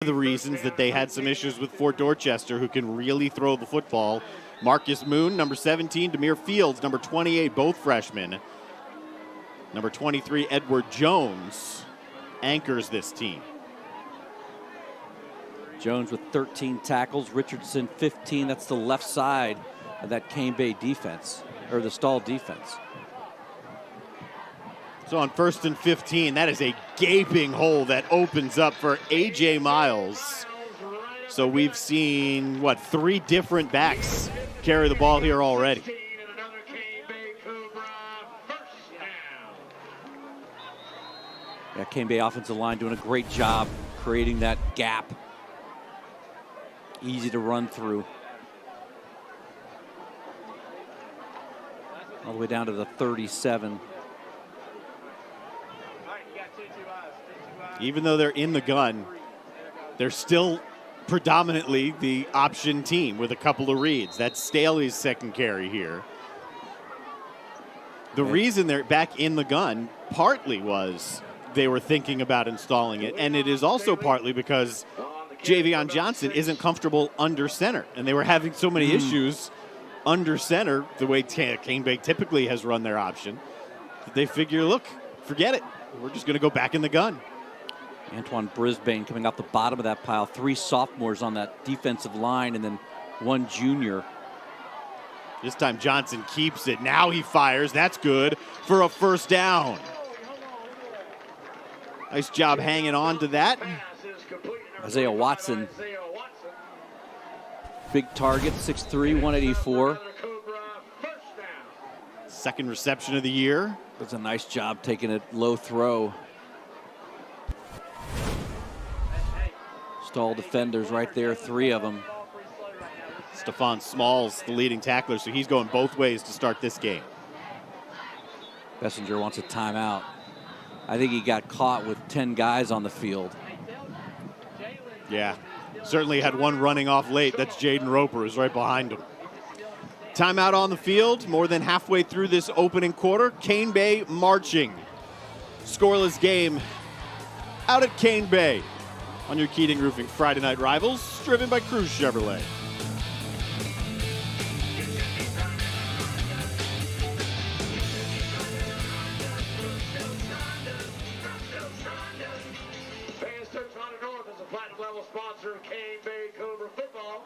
the reasons that they had some issues with Fort Dorchester, who can really throw the football. Marcus Moon, number 17, Demir Fields, number 28, both freshmen. Number 23, Edward Jones, anchors this team. Jones with 13 tackles, Richardson 15. That's the left side of that Cane Bay defense, or the Stall defense. So on 1st and 15, that is a gaping hole that opens up for A.J. Miles. So we've seen, 3 different backs carry the ball here already. Yeah, Cane Bay offensive line doing a great job creating that gap. Easy to run through. All the way down to the 37. Even though they're in the gun, they're still predominantly the option team with a couple of reads. That's Staley's second carry here. The reason they're back in the gun partly was they were thinking about installing it, and it is also partly because Jayvion Johnson isn't comfortable under center, and they were having so many issues under center, the way Cane Bay typically has run their option, that they figure, look, forget it. We're just going to go back in the gun. Antoine Brisbane coming off the bottom of that pile. 3 sophomores on that defensive line and then 1 junior. This time Johnson keeps it. Now he fires. That's good for a first down. Nice job hanging on to that. Isaiah Watson. Big target, 6'3", 184. Second reception of the year. Does a nice job taking a low throw. Stall defenders right there, 3 of them. Stefone Smalls, the leading tackler, so he's going both ways to start this game. Bessinger wants a timeout. I think he got caught with 10 guys on the field. Yeah, certainly had one running off late. That's Jaden Roper, who's right behind him. Timeout on the field, more than halfway through this opening quarter. Cane Bay marching. Scoreless game out at Cane Bay on your Keating Roofing Friday Night Rivals, driven by Cruz Chevrolet. Sponsor of Cane Bay Cobra football.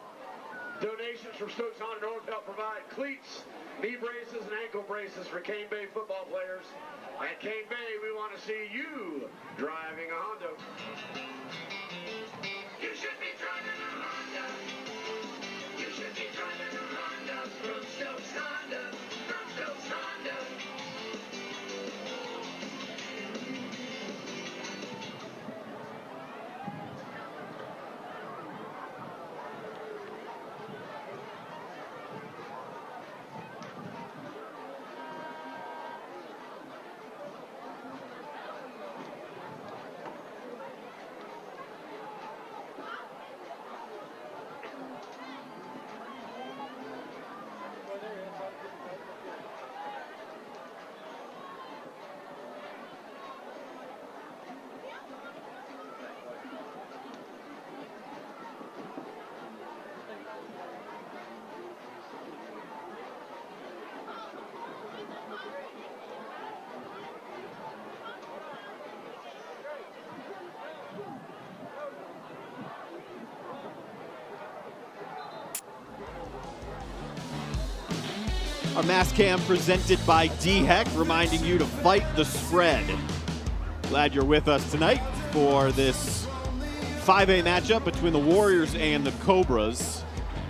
Donations from Stokes Honda North help provide cleats, knee braces, and ankle braces for Cane Bay football players. At Cane Bay, we want to see you driving a Honda. You should be driving a Honda. You should be driving a Honda from Stokes Honda. From Stokes Honda. Our Mass Cam presented by D-Heck, reminding you to fight the spread. Glad you're with us tonight for this 5A matchup between the Warriors and the Cobras.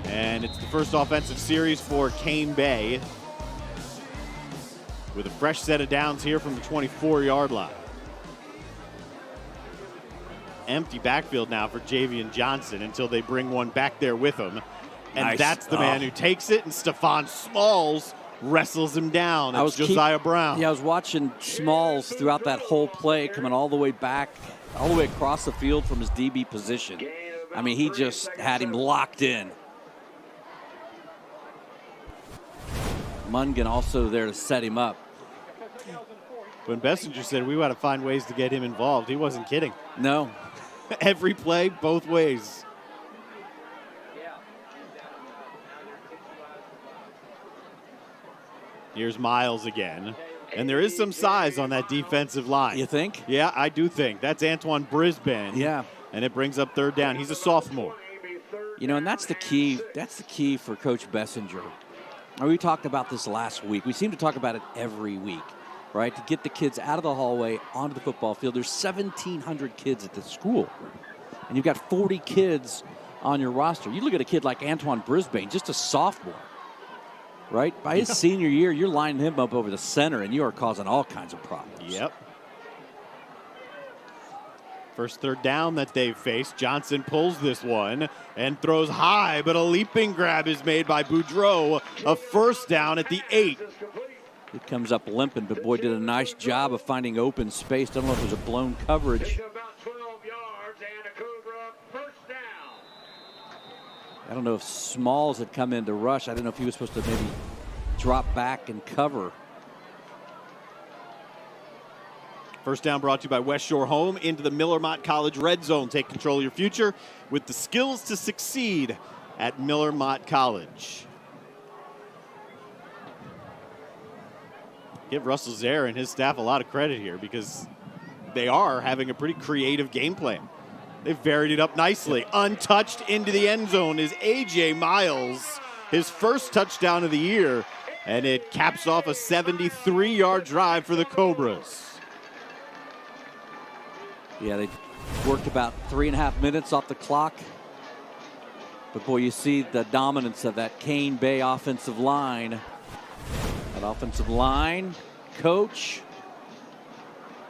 And it's the first offensive series for Cane Bay, with a fresh set of downs here from the 24-yard line. Empty backfield now for Jayvion Johnson until they bring one back there with him. And nice. That's the man who takes it, and Stefone Smalls wrestles him down. It's Josiah Brown. Yeah, I was watching Smalls throughout that whole play, coming all the way back, all the way across the field from his DB position. I mean, he just had him locked in. Mungan also there to set him up. When Bessinger said we got to find ways to get him involved, he wasn't kidding. No. Every play, both ways. Here's Miles again. And there is some size on that defensive line. You think? Yeah, I do think. That's Antoine Brisbane. Yeah. And it brings up third down. He's a sophomore. You know, and that's the key. That's the key for Coach Bessinger. And we talked about this last week. We seem to talk about it every week, right? To get the kids out of the hallway onto the football field. There's 1,700 kids at the school. And you've got 40 kids on your roster. You look at a kid like Antoine Brisbane, just a sophomore. Right? By his senior year, you're lining him up over the center, and you are causing all kinds of problems. Yep. First third down that they've faced. Johnson pulls this one and throws high, but a leaping grab is made by Boudreaux. A first down at the 8. It comes up limping, but boy, did a nice job of finding open space. Don't know if it was a blown coverage. About 12 yards and a Cobra first down. I don't know if Smalls had come in to rush. I don't know if he was supposed to maybe drop back and cover. First down brought to you by West Shore Home. Into the Miller Mott College Red Zone. Take control of your future with the skills to succeed at Miller Mott College. Give Russell Zare and his staff a lot of credit here because they are having a pretty creative game plan. They've varied it up nicely. Untouched into the end zone is A.J. Miles, his first touchdown of the year, and it caps off a 73-yard drive for the Cobras. Yeah, they worked about 3.5 minutes off the clock. But boy, you see the dominance of that Cane Bay offensive line. That offensive line coach,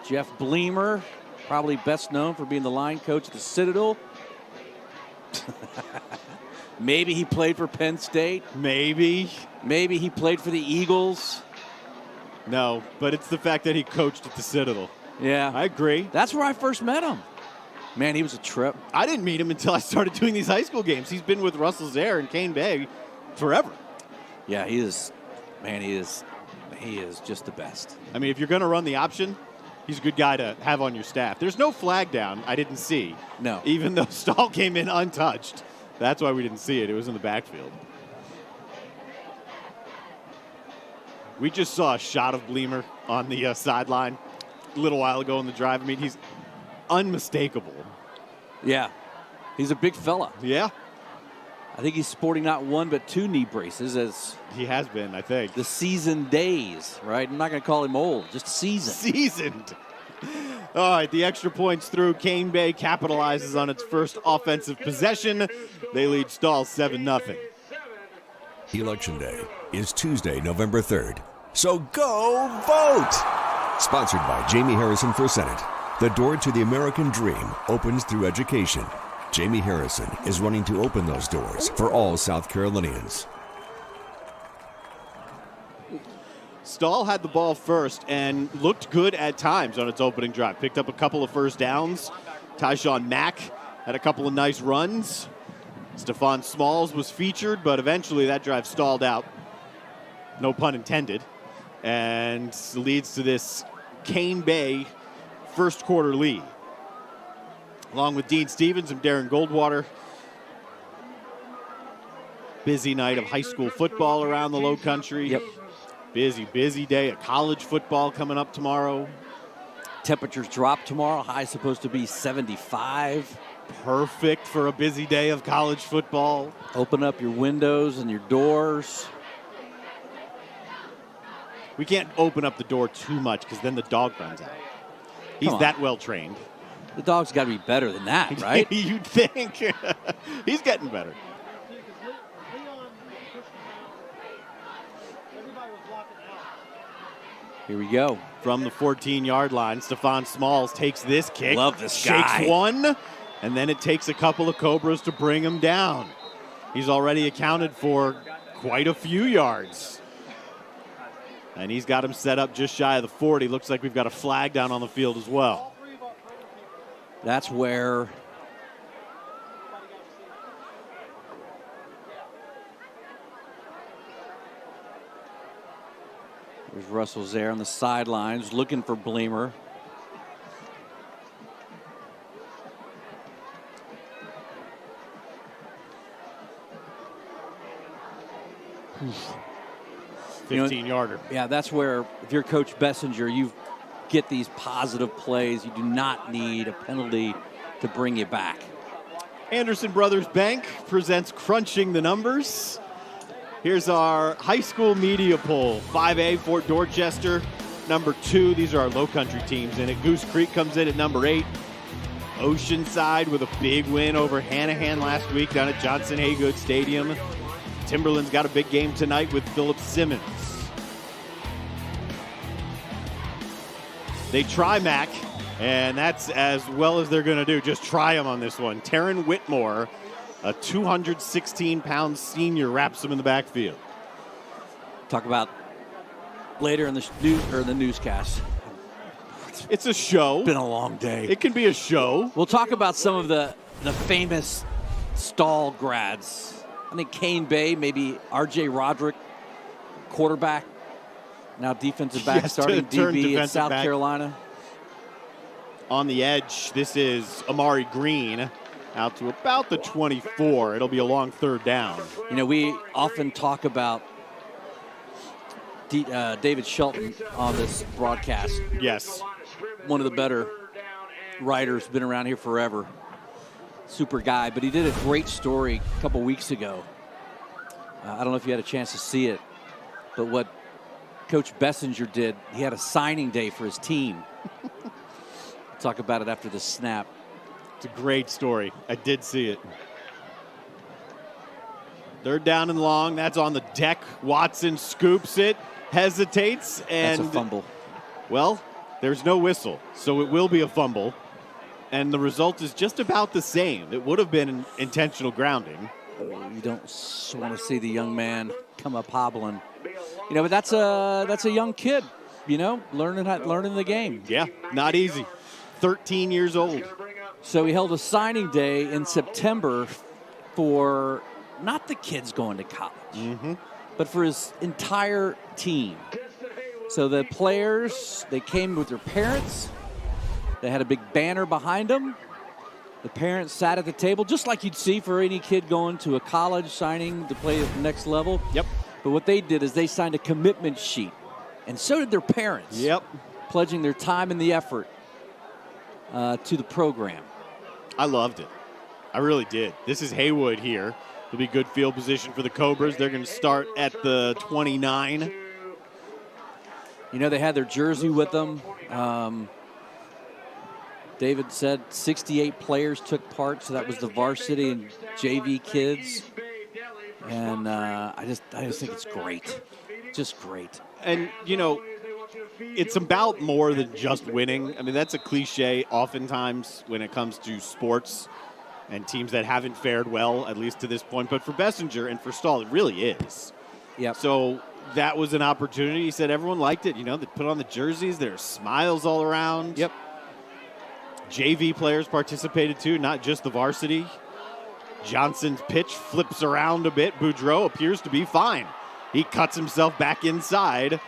Jeff Bleemer, probably best known for being the line coach at the Citadel. Maybe he played for Penn State. Maybe he played for the Eagles. No, but it's the fact that he coached at the Citadel. Yeah. I agree. That's where I first met him. Man, he was a trip. I didn't meet him until I started doing these high school games. He's been with Russell Zare and Cane Bay forever. Yeah, he is. Man, he is just the best. I mean, if you're going to run the option, he's a good guy to have on your staff. There's no flag down I didn't see. No. Even though Stahl came in untouched. That's why we didn't see it. It was in the backfield. We just saw a shot of Bleemer on the sideline a little while ago in the drive. I mean, he's unmistakable. Yeah. He's a big fella. Yeah. I think he's sporting not one but two knee braces as he has been, I think. The seasoned days, right? I'm not going to call him old, just seasoned. Seasoned. All right, the extra points through. Cane Bay capitalizes on its first offensive possession. They lead Stahl 7-0. Election Day is Tuesday, November 3rd. So go vote! Sponsored by Jamie Harrison for Senate. The door to the American dream opens through education. Jamie Harrison is running to open those doors for all South Carolinians. Stahl had the ball first and looked good at times on its opening drive. Picked up a couple of first downs. Tyshawn Mack had a couple of nice runs. Stefone Smalls was featured, but eventually that drive stalled out. No pun intended. And leads to this Cane Bay first quarter lead. Along with Dean Stevens and Darren Goldwater. Busy night of high school football around the Low Country. Yep. Busy day of college football coming up tomorrow. Temperatures drop tomorrow. High supposed to be 75. Perfect for a busy day of college football. Open up your windows and your doors. We can't open up the door too much because then the dog runs out. He's that well trained. The dog's got to be better than that, right? You'd think. He's getting better. Here we go. From the 14-yard line, Stefone Smalls takes this kick. Love this guy. Shakes one, and then it takes a couple of Cobras to bring him down. He's already accounted for quite a few yards. And he's got him set up just shy of the 40. Looks like we've got a flag down on the field as well. That's where there's Russell Zare on the sidelines looking for Bleemer. 15-yarder. Yeah, that's where, if you're Coach Bessinger, you get these positive plays. You do not need a penalty to bring you back. Anderson Brothers Bank presents Crunching the Numbers. Here's our high school media poll. 5A, Fort Dorchester, number 2. These are our low country teams in it. Goose Creek comes in at number 8. Oceanside with a big win over Hanahan last week down at Johnson Haygood Stadium. Timberland's got a big game tonight with Philip Simmons. They try Mac, and that's as well as they're going to do. Just try him on this one. Taryn Whitmore, a 216-pound senior, wraps him in the backfield. Talk about later in the newscast. It's a show. It's been a long day. It can be a show. We'll talk about some of the famous Stall grads. I think Cane Bay, maybe R.J. Roderick, quarterback, now defensive back, Yes, starting DB at South back. Carolina. On the edge, this is Amari Green, out to about the 24. It'll be a long third down. You know, we often talk about David Shelton on this broadcast. Yes. One of the better writers, been around here forever. Super guy, but he did a great story a couple weeks ago. I don't know if you had a chance to see it, but what Coach Bessinger did, he had a signing day for his team. We'll talk about it after the snap. It's a great story. I did see it. Third down and long. That's on the deck. Watson scoops it, hesitates, and That's a fumble. Well, there's no whistle, so it will be a fumble. And the result is just about the same. It would have been an intentional grounding. You don't want to see the young man come up hobbling. You know, but that's a young kid, you know, learning the game. Yeah, not easy. 13 years old. So he held a signing day in September for not the kids going to college, but for his entire team. So the players, they came with their parents. They had a big banner behind them. The parents sat at the table, just like you'd see for any kid going to a college signing to play at the next level. Yep. But what they did is they signed a commitment sheet, and so did their parents. Yep. Pledging their time and the effort to the program. I loved it. I really did. This is Haywood here. It'll be good field position for the Cobras. They're going to start at the 29. You know, they had their jersey with them. David said 68 players took part, so that was the varsity and JV kids. And I just think it's great. Just great. And, you know, it's about more than just winning. I mean, that's a cliche oftentimes when it comes to sports and teams that haven't fared well, at least to this point. But for Bessinger and for Stahl, it really is. Yep. So that was an opportunity. He said everyone liked it. You know, they put on the jerseys. There are smiles all around. Yep. JV players participated too, not just the varsity. Johnson's pitch flips around a bit. Boudreaux appears to be fine. He cuts himself back inside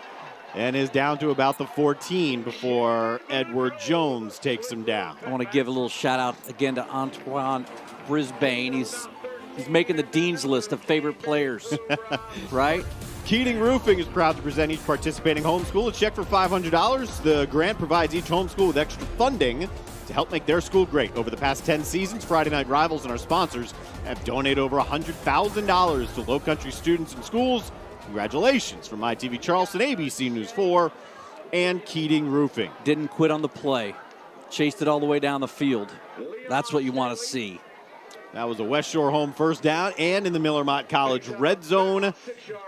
and is down to about the 14 before Edward Jones takes him down. I want to give a little shout out again to Antoine Brisbane. He's making the dean's list of favorite players, right? Keating Roofing is proud to present each participating homeschool a check for $500. The grant provides each homeschool with extra funding to help make their school great. Over the past 10 seasons, Friday Night Rivals and our sponsors have donated over $100,000 to Low Country students and schools. Congratulations from ITV Charleston, ABC News 4, and Keating Roofing. Didn't quit on the play. Chased it all the way down the field. That's what you want to see. That was a West Shore home first down, and in the Miller Mott College red zone,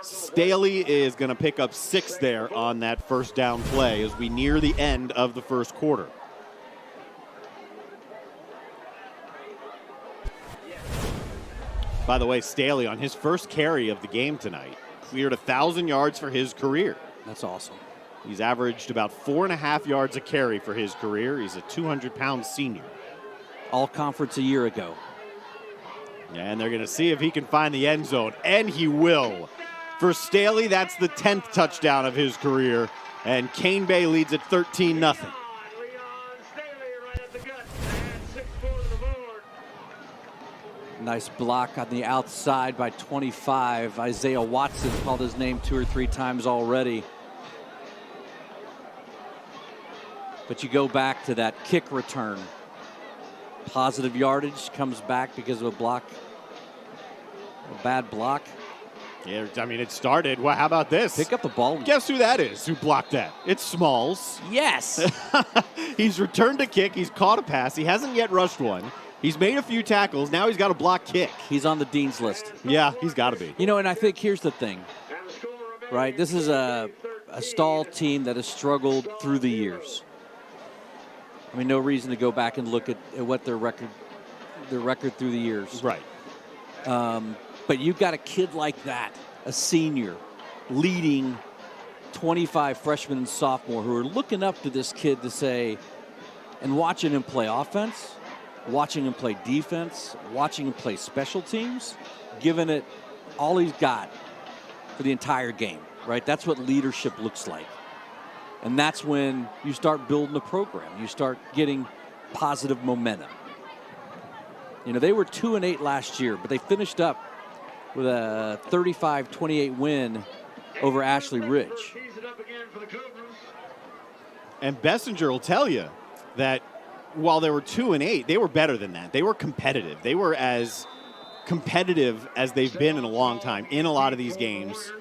Staley is going to pick up 6 there on that first down play as we near the end of the first quarter. By the way, Staley on his first carry of the game tonight cleared 1,000 yards for his career. That's awesome. He's averaged about 4.5 yards a carry for his career. He's a 200-pound senior. All conference a year ago. And they're going to see if he can find the end zone, and he will. For Staley, that's the 10th touchdown of his career, and Cane Bay leads at 13-0. Nice block on the outside by 25. Isaiah Watson called his name 2 or 3 times already. But you go back to that kick return. Positive yardage comes back because of a block. A bad block. Yeah, I mean, it started. Well, how about this? Pick up the ball. Guess who that is who blocked that? It's Smalls. Yes. He's returned a kick. He's caught a pass. He hasn't yet rushed one. He's made a few tackles. Now he's got a block kick. He's on the dean's list. Yeah, he's got to be. You know, and I think here's the thing, right? This is a Stall team that has struggled through the years. I mean, no reason to go back and look at what their record through the years. Right. But you've got a kid like that, a senior, leading 25 freshmen and sophomore who are looking up to this kid to say, and watching him play offense, watching him play defense, watching him play special teams, giving it all he's got for the entire game, right? That's what leadership looks like. And that's when you start building a program. You start getting positive momentum. You know, they were 2-8 last year, but they finished up with a 35-28 win over Ashley Ridge. And Bessinger will tell you that while they were 2-8, they were better than that. They were competitive. They were as competitive as they've been in a long time in a lot of these games.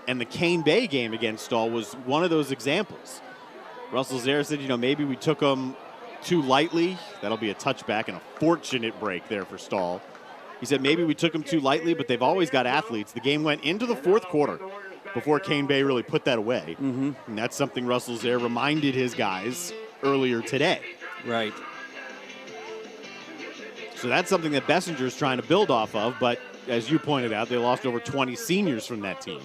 And the Cane Bay game against Stall was one of those examples. Russell Zare said, you know, maybe we took them too lightly. That'll be a touchback and a fortunate break there for Stall. He said maybe we took them too lightly, but they've always got athletes. The game went into the fourth quarter before Cane Bay really put that away. Mm-hmm. And that's something Russell Zare reminded his guys earlier today. Right. So that's something that Bessinger's trying to build off of, but as you pointed out, they lost over 20 seniors from that team.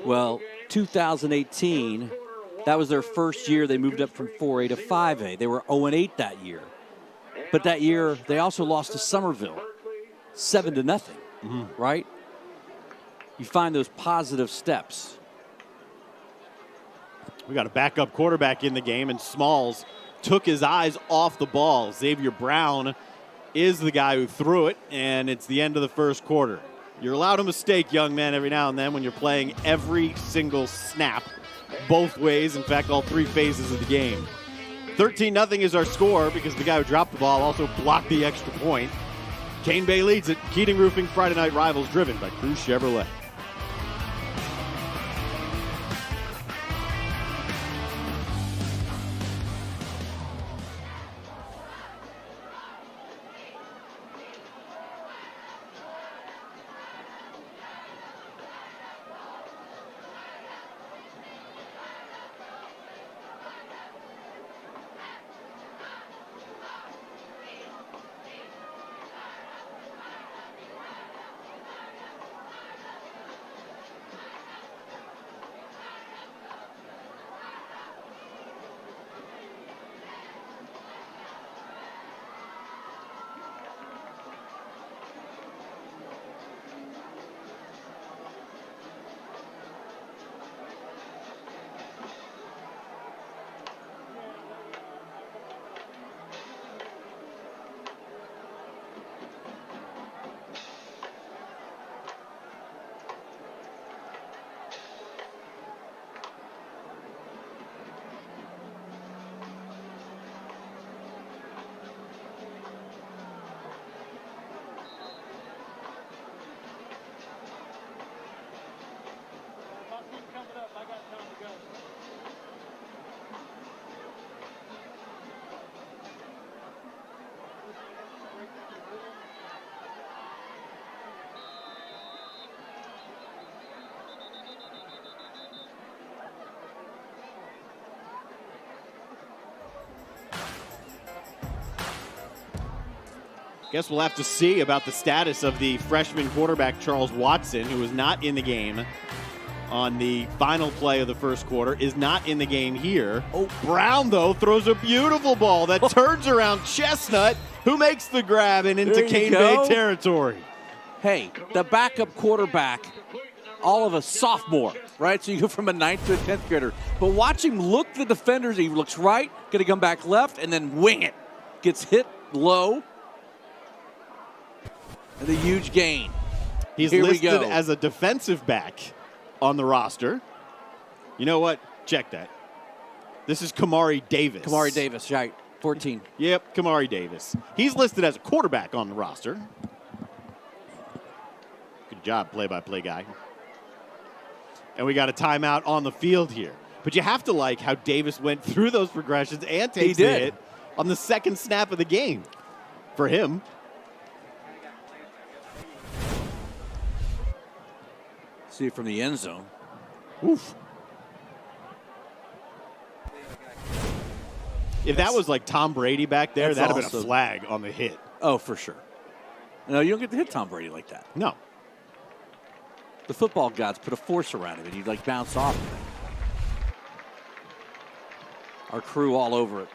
Well, 2018, that was their first year they moved up from 4A to 5A. They were 0-8 that year. But that year, they also lost to Somerville, 7-0, right? You find those positive steps. We got a backup quarterback in the game, and Smalls took his eyes off the ball. Xavier Brown is the guy who threw it, and it's the end of the first quarter. You're allowed a mistake, young man, every now and then when you're playing every single snap, both ways, in fact, all 3 phases of the game. 13-0 is our score because the guy who dropped the ball also blocked the extra point. Cane Bay leads it. Keating Roofing, Friday Night Rivals, driven by Cruz Chevrolet. Guess we'll have to see about the status of the freshman quarterback, Charles Watson, who was not in the game on the final play of the first quarter, is not in the game here. Oh, Brown, though, throws a beautiful ball that turns around Chestnut, who makes the grab and into Cane Bay territory. Hey, the backup quarterback, all of a sophomore, right? So you go from a 9th to a 10th grader. But watch him look the defenders. He looks right, going to come back left, and then wing it. Gets hit low. And the huge gain. He's Here we listed go. as a defensive back on the roster. You know what? Check that. This is Kamari Davis. Kamari Davis, right. 14. Yep, Kamari Davis. He's listed as a quarterback on the roster. Good job, play-by-play guy. And we got a timeout on the field here. But you have to like how Davis went through those progressions and takes the hit on the second snap of the game for him. See it from the end zone. Oof. If that was like Tom Brady back there, that'd have been a flag on the hit. Oh, for sure. No, you don't get to hit Tom Brady like that. No. The football gods put a force around him, and he'd like bounce off of it. Our crew all over it.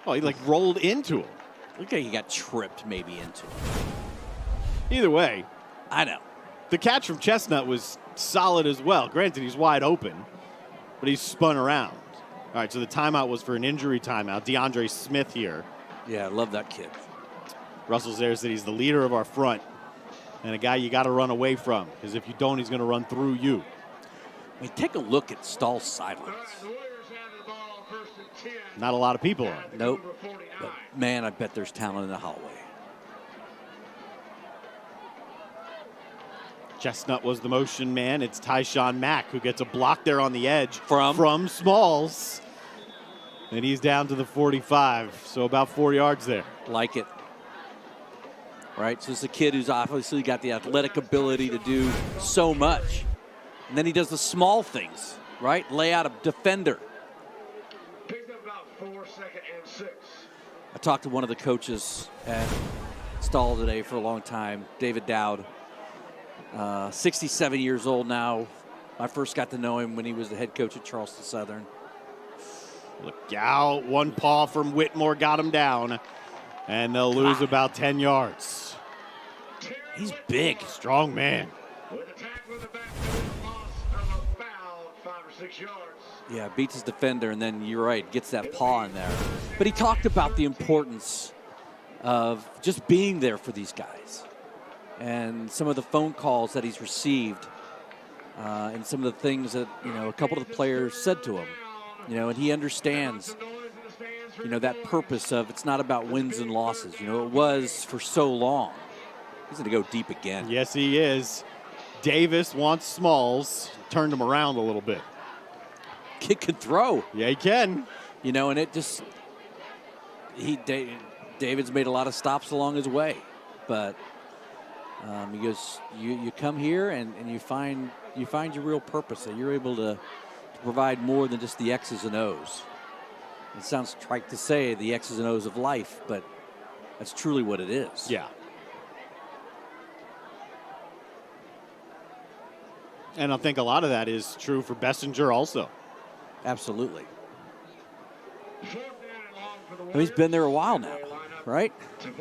Oh, he like rolled into him. Look like he got tripped maybe into it. Either way. I know. The catch from Chestnut was solid as well. Granted, he's wide open, but he's spun around. All right, so the timeout was for an injury timeout. DeAndre Smith here. Yeah, I love that kid. Russell Zaire said he's the leader of our front and a guy you got to run away from, because if you don't, he's going to run through you. I mean, take a look at Stahl's sidelines. Not a lot of people on. Nope. But, man, I bet there's talent in the hallway. Chestnut was the motion man. It's Tyshawn Mack who gets a block there on the edge from Smalls. And he's down to the 45, so about 4 yards there. Like it. Right, so it's a kid who's obviously got the athletic ability to do so much. And then he does the small things, right? Lay out a defender. Picked up about 4, 2nd and 6. I talked to one of the coaches at Stahl today for a long time, David Dowd. 67 years old now. I first got to know him when he was the head coach at Charleston Southern. Look out. One paw from Whitmore got him down. And they'll lose about 10 yards. He's big. Strong man. With a tackle in the back, loss of about 5 or 6 yards. Yeah, beats his defender, and then you're right, gets that paw in there. But he talked about the importance of just being there for these guys. And some of the phone calls that he's received, and some of the things that, a couple of the players said to him, and he understands, that purpose of it's not about wins and losses. It was for so long. He's going to go deep again. Yes, he is. Davis wants Smalls. Turned him around a little bit. Kid can throw. Yeah, he can. And it just, David's made a lot of stops along his way, but he goes, you come here and you find your real purpose, that you're able to provide more than just the X's and O's. It sounds trite to say the X's and O's of life, but that's truly what it is. Yeah. And I think a lot of that is true for Bessinger also. Absolutely. He's been there a while now, right?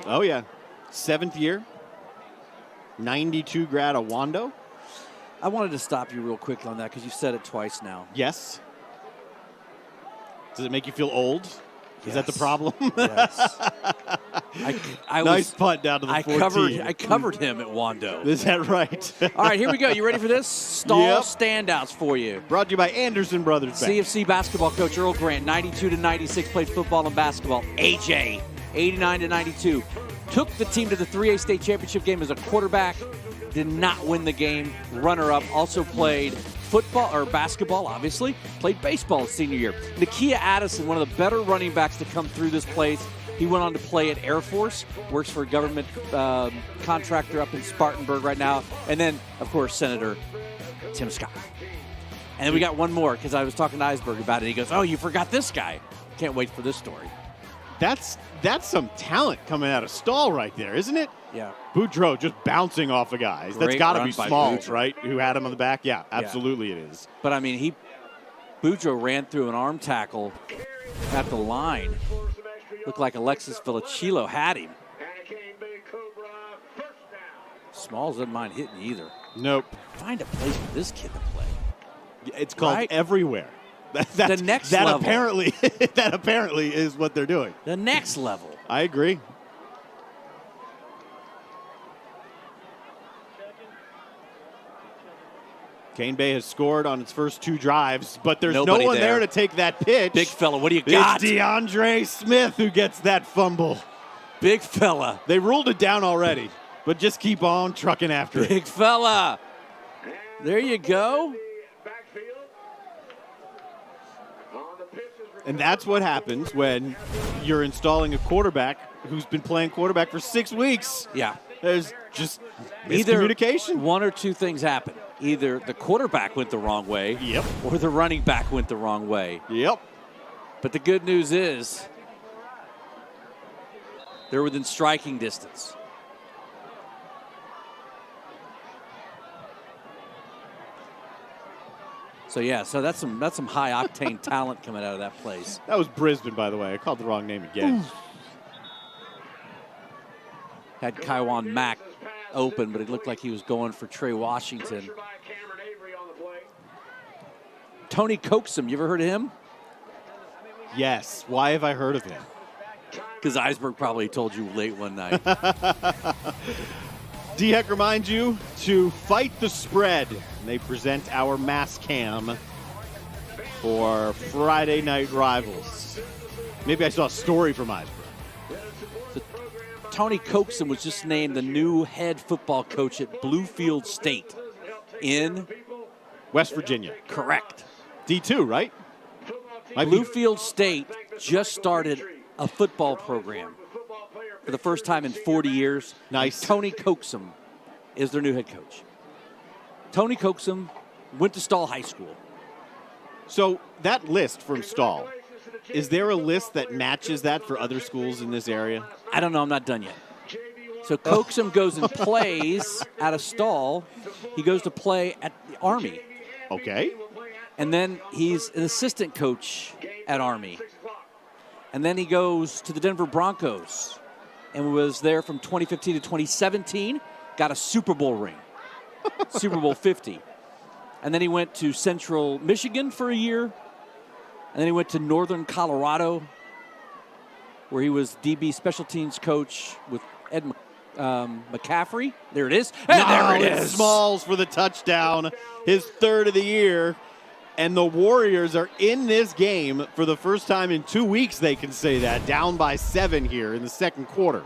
Oh, yeah. 7th year. 92 grad of Wando. I wanted to stop you real quick on that because you've said it twice now. Yes. Does it make you feel old? Is that the problem? Yes. Nice punt down to the 14. I covered him at Wando. Is that right? All right, here we go. You ready for this? Stahl standouts for you. Brought to you by Anderson Brothers Bank. CFC basketball coach Earl Grant, 92 to 96, played football and basketball. AJ, 89 to 92. Took the team to the 3A state championship game as a quarterback. Did not win the game. Runner-up. Also played football or basketball, obviously. Played baseball his senior year. Nakia Addison, one of the better running backs to come through this place. He went on to play at Air Force. Works for a government contractor up in Spartanburg right now. And then, of course, Senator Tim Scott. And then we got one more because I was talking to Eisberg about it. He goes, oh, you forgot this guy. Can't wait for this story. That's some talent coming out of Stahl right there, isn't it? Yeah. Boudreaux just bouncing off of guys. Great That's got to run be by Smalls, Boudreaux. right? Who had him on the back? Yeah, absolutely it is. But, I mean, Boudreaux ran through an arm tackle at the line. Looked like Alexis Villachillo had him. Smalls doesn't mind hitting either. Nope. Find a place for this kid to play. It's called everywhere. The next level. That apparently is what they're doing. The next level. I agree. Cane Bay has scored on its first 2 drives, but there's Nobody no one there. there to take that pitch. Big fella, what do you got? It's DeAndre Smith who gets that fumble. Big fella. They ruled it down already, but just keep on trucking after it. Big fella. There you go. And that's what happens when you're installing a quarterback who's been playing quarterback for 6 weeks. Yeah. There's just Either miscommunication. one or two things happen. Either the quarterback went the wrong way, Yep. or the running back went the wrong way. Yep. But the good news is they're within striking distance. So yeah, so that's some high octane talent coming out of that place. That was Brisbane, by the way. I called the wrong name again. Had Kaiwan Mack open, but it looked like he was going for Trey Washington. Tony Coaxum, you ever heard of him? Yes. Why have I heard of him? Because Eisberg probably told you late one night. DHEC reminds you to fight the spread. They present our mass cam for Friday Night Rivals. Maybe I saw a story from Eisberg. Tony Coaxum was just named the new head football coach at Bluefield State in West Virginia. Correct. D2, right? Might be. Bluefield State just started a football program for the first time in 40 years. Nice. Tony Coaxum is their new head coach. Tony Coaxum went to Stall High School. So that list from Stall, is there a list that matches that for other schools in this area? I don't know. I'm not done yet. So Coaxum goes and plays at a Stall. He goes to play at the Army. Okay. And then he's an assistant coach at Army. And then he goes to the Denver Broncos and was there from 2015 to 2017. Got a Super Bowl ring, Super Bowl 50. And then he went to Central Michigan for a year. And then he went to Northern Colorado, where he was DB special teams coach with Ed McCaffrey. There it is. And there it is. Smalls for the touchdown, his 3rd of the year. And the Warriors are in this game for the first time in 2 weeks, they can say that, down by 7 here in the second quarter.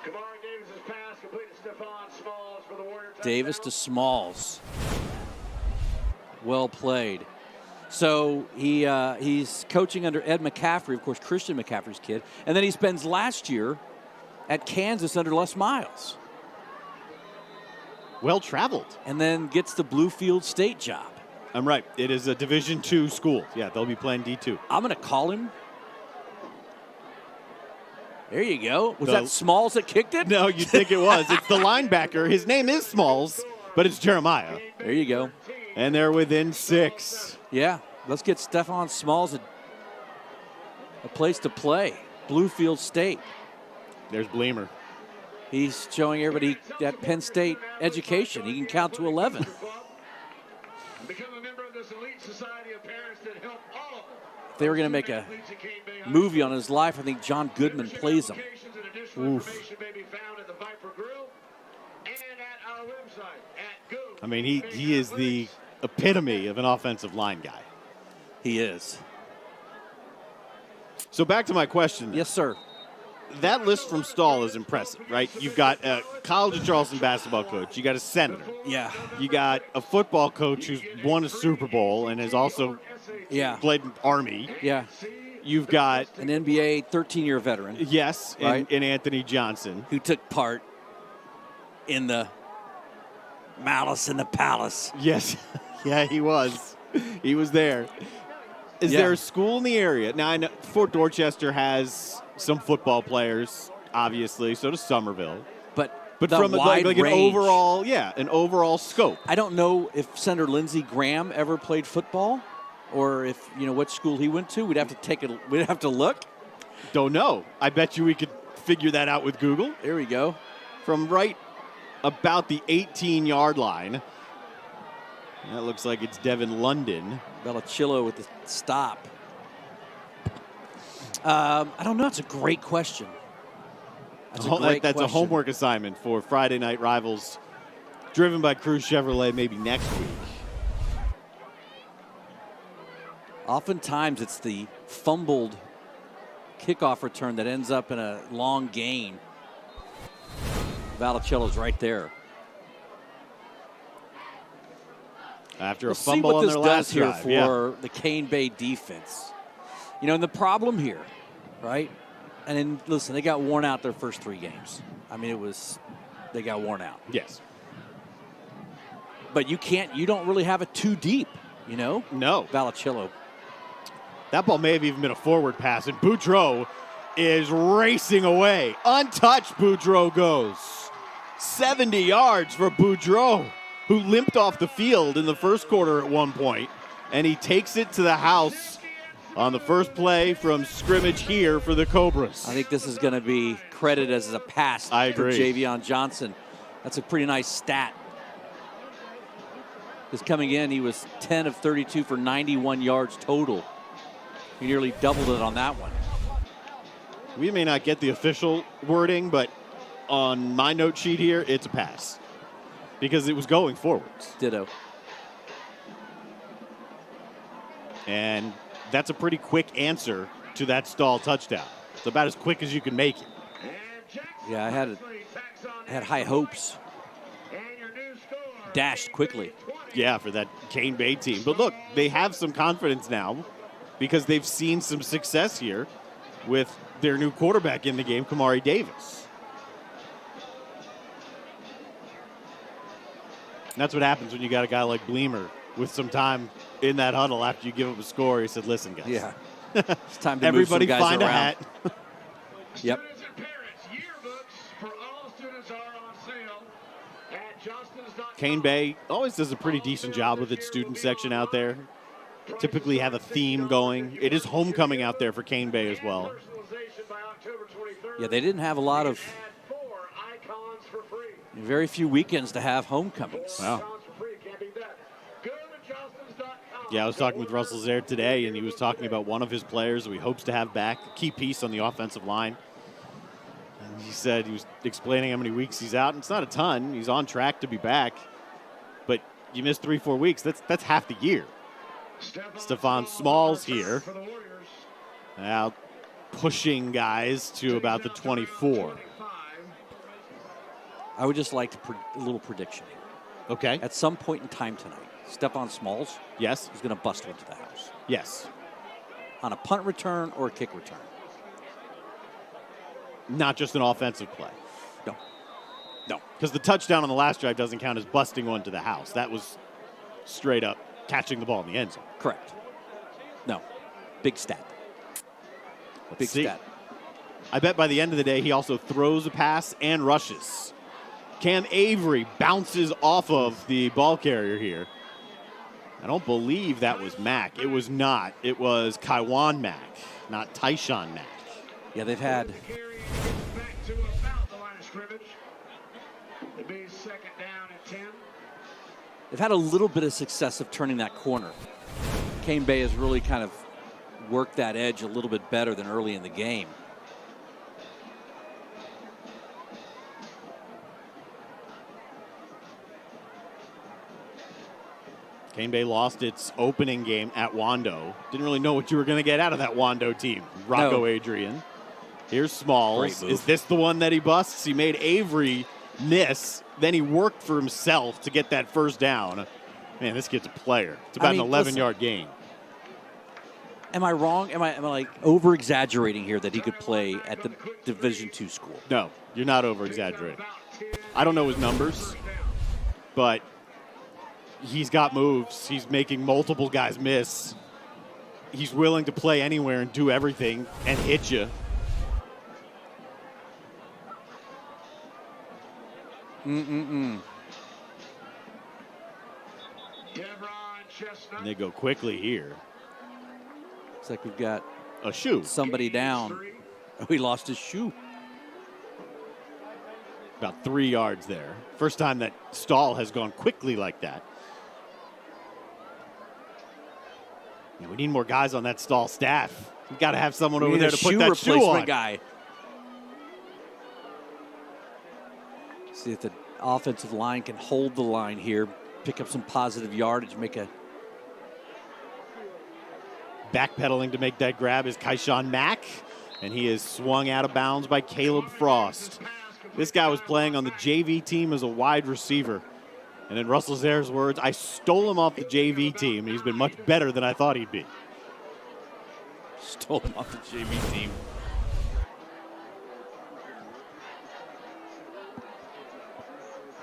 Kamari Davis's pass complete to Stefone Smalls for the Warriors. Davis to Smalls. Well played. So he's coaching under Ed McCaffrey, of course, Christian McCaffrey's kid. And then he spends last year at Kansas under Les Miles. Well traveled. And then gets the Bluefield State job. I'm right. It is a Division II school. Yeah, they'll be playing D2. I'm going to call him. There you go. Was that Smalls that kicked it? No, you'd think it was. It's the linebacker. His name is Smalls, but it's Jeremiah. There you go. And they're within 6. Yeah, let's get Stefone Smalls a place to play. Bluefield State. There's Bleemer. He's showing everybody that Penn State education. He can count to 11. Become a member of this elite society of parents that help all. If they were going to make a movie on his life, I think John Goodman plays him. Oof. I mean, he is the epitome of an offensive line guy. He is. So back to my question. Yes, sir. That list from Stall is impressive, right? You've got a College of Charleston basketball coach. You got a senator. Yeah. You got a football coach who's won a Super Bowl and has also played in Army. Yeah. You've got an NBA 13-year veteran. Yes, right? in Anthony Johnson. Who took part in the Malice in the Palace. Yes. Yeah, he was. He was there. Is there a school in the area? Now, I know Fort Dorchester has some football players, obviously. So does Somerville. But from like an overall scope. I don't know if Senator Lindsey Graham ever played football, or if what school he went to. We'd have to look. Don't know. I bet you we could figure that out with Google. There we go. From right about the 18-yard line. That looks like it's Devin London. Bellacillo with the stop. I don't know. It's a great question. That's a homework assignment for Friday Night Rivals, driven by Cruz Chevrolet maybe next week. Oftentimes it's the fumbled kickoff return that ends up in a long gain. Valicello's right there. After We'll a fumble see what on this their does last here drive. for the Cane Bay defense. You know, and the problem here, right? And then, listen, they got worn out their first 3 games. I mean, they got worn out. Yes. But you don't really have it too deep, you know? No. Valicello. That ball may have even been a forward pass, and Boudreaux is racing away. Untouched, Boudreaux goes. 70 yards for Boudreaux, who limped off the field in the first quarter at one point, and he takes it to the house on the first play from scrimmage here for the Cobras. I think this is going to be credited as a pass I for agree. Jayvion Johnson. That's a pretty nice stat. Because coming in, he was 10 of 32 for 91 yards total. He nearly doubled it on that one. We may not get the official wording, but on my note sheet here, it's a pass because it was going forwards. Ditto. And that's a pretty quick answer to that stall touchdown. It's about as quick as you can make it. Yeah, I had high hopes. Dashed quickly. Yeah, for that Cane Bay team. But look, they have some confidence now because they've seen some success here with their new quarterback in the game, Kamari Davis. And that's what happens when you got a guy like Bleemer with some time in that huddle after you give up a score. He said, listen, guys. Yeah. It's time to Everybody move some guys find around. a hat. Yep. Cane Bay always does a pretty decent job with its student section out there. Typically have a theme going. It is homecoming out there for Cane Bay as well. Yeah, they didn't have a lot of, very few weekends to have homecomings. Wow. Yeah, I was talking with Russell Zaire today, and he was talking about one of his players who he hopes to have back, a key piece on the offensive line. And he said he was explaining how many weeks he's out, and it's not a ton. He's on track to be back, but you miss 3-4 weeks. That's half the year. Stefone Smalls here, out pushing guys to about the 24. I would just like a little prediction here. Okay. At some point in time tonight, Stefone Smalls Yes. is going to bust one to the house. Yes. On a punt return or a kick return. Not just an offensive play. No. No. Because the touchdown on the last drive doesn't count as busting one to the house. That was straight up catching the ball in the end zone. Correct. No. Big stat. Big see. stat. I bet by the end of the day, he also throws a pass and rushes. Cam Avery bounces off of the ball carrier here. I don't believe that was Mack. It was not. It was Kaiwan Mack, not Tyshawn Mack. Yeah, they've had a little bit of success of turning that corner. Cane Bay has really kind of worked that edge a little bit better than early in the game. Cane Bay lost its opening game at Wando. Didn't really know what you were going to get out of that Wando team. Rocco No. Adrian. Here's Smalls. Great move. Is this the one that he busts? He made Avery miss. Then he worked for himself to get that first down. Man, this kid's a player. It's about an 11-yard gain. Am I wrong? Am I like over-exaggerating here that he could play at the Division II school? No, you're not over-exaggerating. I don't know his numbers, but he's got moves. He's making multiple guys miss. He's willing to play anywhere and do everything and hit you. And they go quickly here. Looks like we've got A shoe. somebody down. Oh, he lost his shoe. About 3 yards there. First time that stall has gone quickly like that. Yeah, we need more guys on that stall staff. We've got to have someone over there to put that shoe on. Guy. See if the offensive line can hold the line here, pick up some positive yardage, make a Backpedaling to make that grab is Kaishan Mack, and he is swung out of bounds by Caleb Frost. This guy was playing on the JV team as a wide receiver. And in Russell Zare's words, I stole him off the JV team, and he's been much better than I thought he'd be. Stole him off the JV team.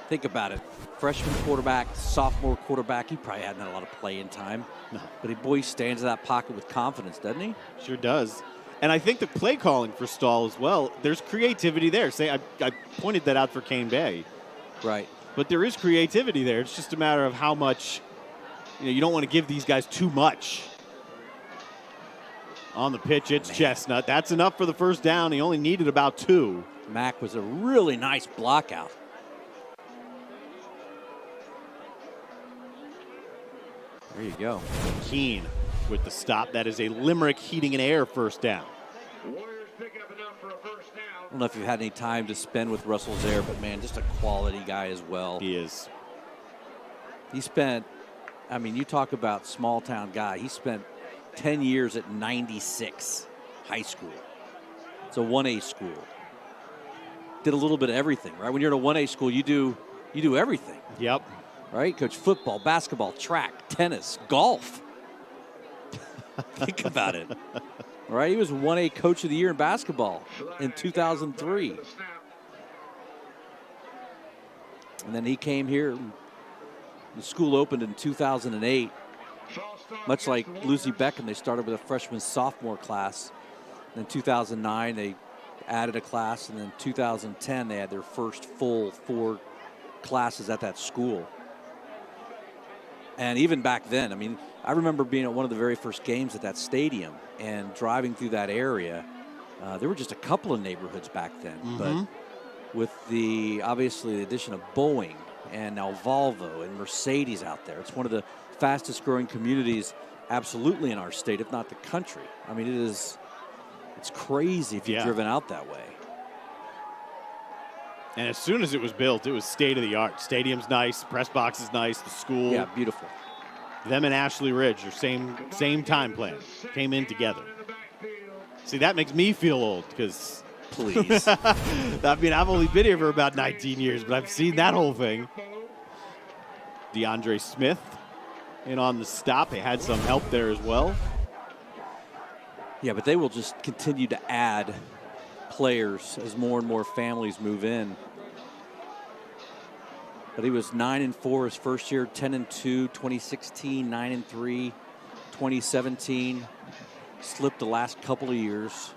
Think about it. Freshman quarterback, sophomore quarterback, he probably hadn't had a lot of playing time. No. But boy, he stands in that pocket with confidence, doesn't he? Sure does. And I think the play calling for Stahl as well, there's creativity there. I pointed that out for Cane Bay. Right. But there is creativity there. It's just a matter of how much, you don't want to give these guys too much. On the pitch, it's Chestnut. That's enough for the first down. He only needed about 2. Mack was a really nice block out. There you go. Keene with the stop. That is a Limerick Heating and Air first down. Warriors pick up enough for a first down. I don't know if you've had any time to spend with Russell Zare, but man, just a quality guy as well. He is. He spent, you talk about small town guy. He spent 10 years at 96 high school. It's a 1A school. Did a little bit of everything, right? When you're in a 1A school, you do everything. Yep. Right? Coach football, basketball, track, tennis, golf. Think about it. Right? He was 1A Coach of the Year in basketball in 2003. And then he came here. The school opened in 2008. Much like Lucy Beckham, they started with a freshman-sophomore class. Then 2009, they added a class. And then 2010, they had their first full 4 classes at that school. And even back then, I remember being at one of the very first games at that stadium and driving through that area. There were just a couple of neighborhoods back then. Mm-hmm. But with obviously the addition of Boeing and now Volvo and Mercedes out there, it's one of the fastest growing communities absolutely in our state, if not the country. It's crazy if you've driven out that way. And as soon as it was built, it was state of the art. Stadium's nice, press box is nice, the school. Yeah, beautiful. Them and Ashley Ridge are same time plan. Came in together. See, that makes me feel old because please. I've only been here for about 19 years, but I've seen that whole thing. DeAndre Smith in on the stop. They had some help there as well. Yeah, but they will just continue to add players as more and more families move in. But he was 9-4 his first year, 10-2, 2016, 9-3, 2017. Slipped the last couple of years.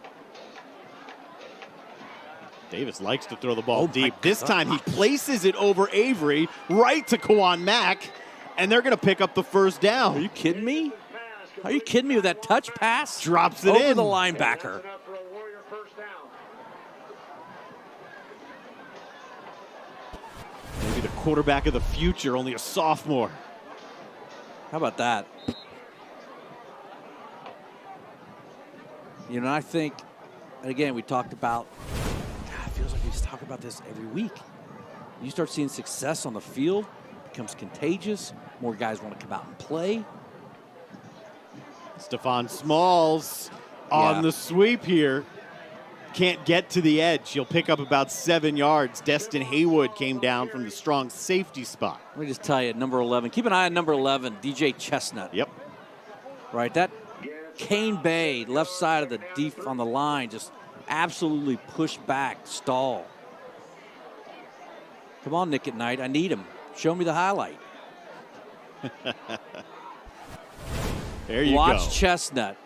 Davis likes to throw the ball deep. This time he places it over Avery, right to Kawan Mack, and they're going to pick up the first down. Are you kidding me? Are you kidding me with that touch pass? Drops it over in. the linebacker. Maybe the quarterback of the future, only a sophomore. How about that? I think, and again, we talked about, it feels like we just talk about this every week. You start seeing success on the field, it becomes contagious. More guys want to come out and play. Stefone Smalls on the sweep here. Can't get to the edge. He'll pick up about 7 yards. Destin Haywood came down from the strong safety spot. Let me just tell you, number 11. Keep an eye on number 11, DJ Chestnut. Yep. Right, that Cane Bay, left side of the deep on the line, just absolutely pushed back, Stahl. Come on, Nick at Night. I need him. Show me the highlight. There you go. Watch Chestnut.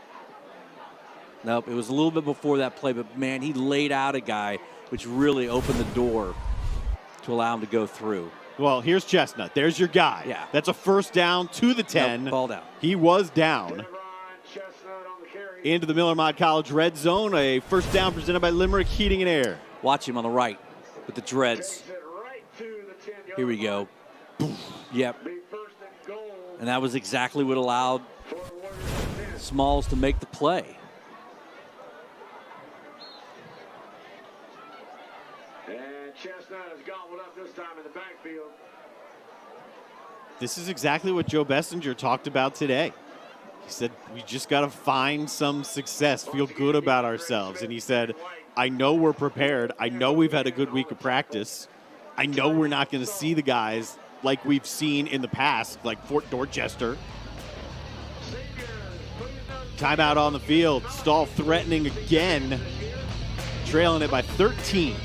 Nope, it was a little bit before that play, but man, he laid out a guy, which really opened the door to allow him to go through. Well, here's Chestnut. There's your guy. Yeah. That's a first down to the 10. Nope, ball down. He was down. Into the Miller Mott College red zone. A first down presented by Limerick Heating and Air. Watch him on the right with the dreads. Here we go. Yep. And that was exactly what allowed Smalls to make the play. And Chestnut has gobbled up this time in the backfield. This is exactly what Joe Bessinger talked about today. He He said, we just got to find some success, feel good about ourselves. And he said, I know we're prepared. I know we've had a good week of practice. I know we're not going to see the guys like we've seen in the past, like Fort Dorchester. Timeout on the field. Stahl threatening again, trailing it by 13.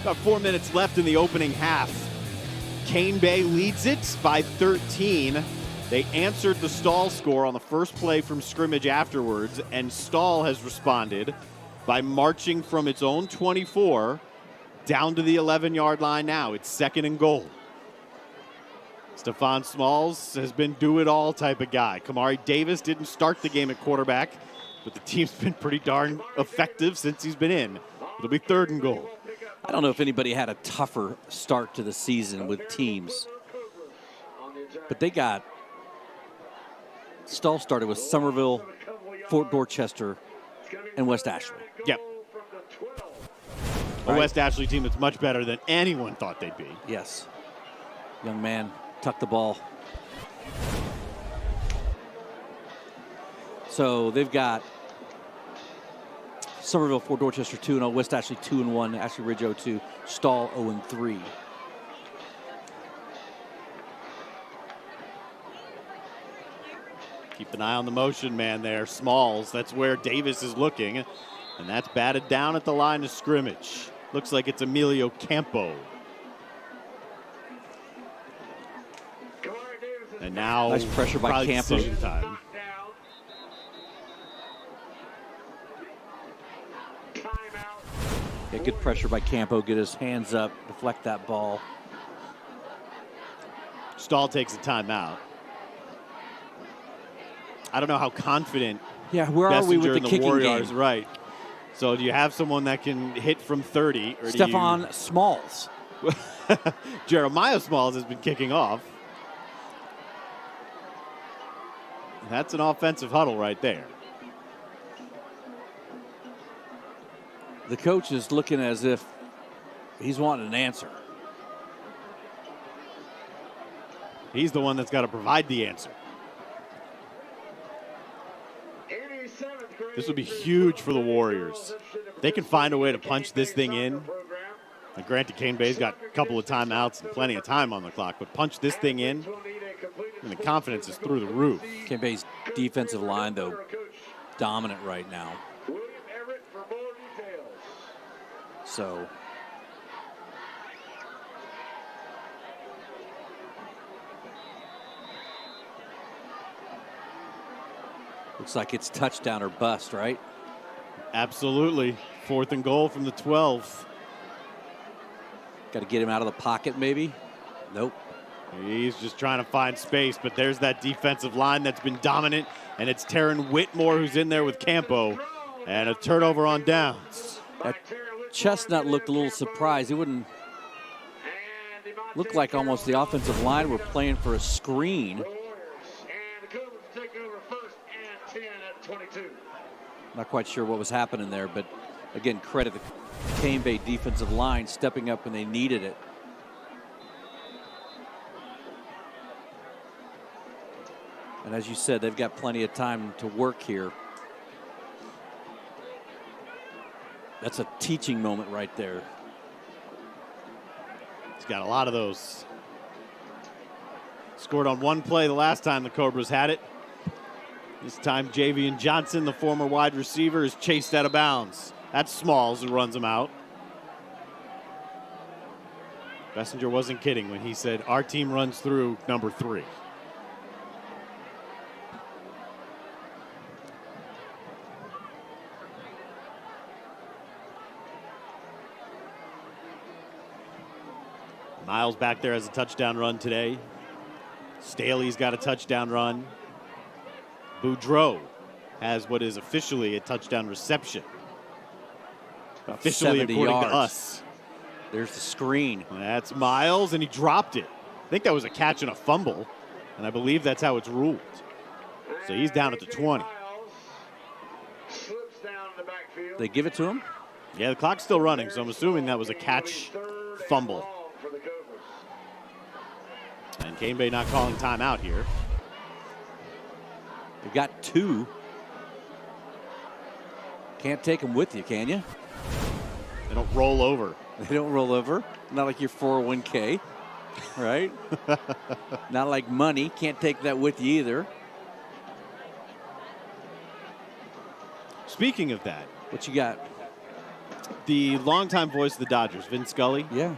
About 4 minutes left in the opening half. Cane Bay leads it by 13. They answered the Stahl score on the first play from scrimmage afterwards, and Stahl has responded by marching from its own 24 down to the 11-yard line now. It's 2nd and goal. Stefone Smalls has been do-it-all type of guy. Kamari Davis didn't start the game at quarterback, but the team's been pretty darn effective since he's been in. It'll be 3rd and goal. I don't know if anybody had a tougher start to the season with teams, but they got Stahl started with Somerville, Fort Dorchester, and West Ashley. Yep. A West Ashley team that's much better than anyone thought they'd be. Yes. Young man tucked the ball. So they've got Somerville, Fort Dorchester 2-0, West Ashley 2-1, Ashley Ridge 0-2, Stahl 0-3. Keep an eye on the motion man there, Smalls. That's where Davis is looking, and that's batted down at the line of scrimmage. Looks like it's Emilio Campo. And now nice pressure by Campo. Decision time. Yeah, good pressure by Campo. Get his hands up, deflect that ball. Stahl takes a timeout. I don't know how confident. Yeah, where are we with the kicking Warriors game? Right. So do you have someone that can hit from 30? Or Stefone Smalls. Jeremiah Smalls has been kicking off. That's an offensive huddle right there. The coach is looking as if he's wanting an answer. He's the one that's got to provide the answer. This would be huge for the Warriors. They can find a way to punch this thing in. And granted, Cane Bay's got a couple of timeouts and plenty of time on the clock, but punch this thing in, and the confidence is through the roof. Cane Bay's defensive line, though, dominant right now. So looks like it's touchdown or bust, right? Absolutely. 4th and goal from the 12. Got to get him out of the pocket, maybe? Nope. He's just trying to find space, but there's that defensive line that's been dominant, and it's Taryn Whitmore who's in there with Campo, and a turnover on downs. That Chestnut looked a little surprised. He wouldn't Looked like almost the offensive line were playing for a screen. The Warriors and the Cobras take over first and 10 at 22. Not quite sure what was happening there, but again, credit the Cane Bay defensive line stepping up when they needed it. And as you said, they've got plenty of time to work here. That's a teaching moment right there. He's got a lot of those. Scored on one play the last time the Cobras had it. This time, Jayvion Johnson, the former wide receiver, is chased out of bounds. That's Smalls who runs him out. Bessinger wasn't kidding when he said, our team runs through number 3. Miles back there has a touchdown run today. Staley's got a touchdown run. Boudreaux has what is officially a touchdown reception. Officially, according yards. to us. There's the screen. That's Miles, and he dropped it. I think that was a catch and a fumble, and I believe that's how it's ruled. So he's down at the 20. Slips down in the backfield. They give it to him? Yeah, the clock's still running, so I'm assuming that was a catch fumble. For the Cobras. And Cane Bay not calling timeout here. You've got 2. Can't take them with you, can you? They don't roll over. They don't roll over. Not like your 401k, right? Not like money. Can't take that with you either. Speaking of that, What you got? the longtime voice of the Dodgers, Vin Scully, Yeah.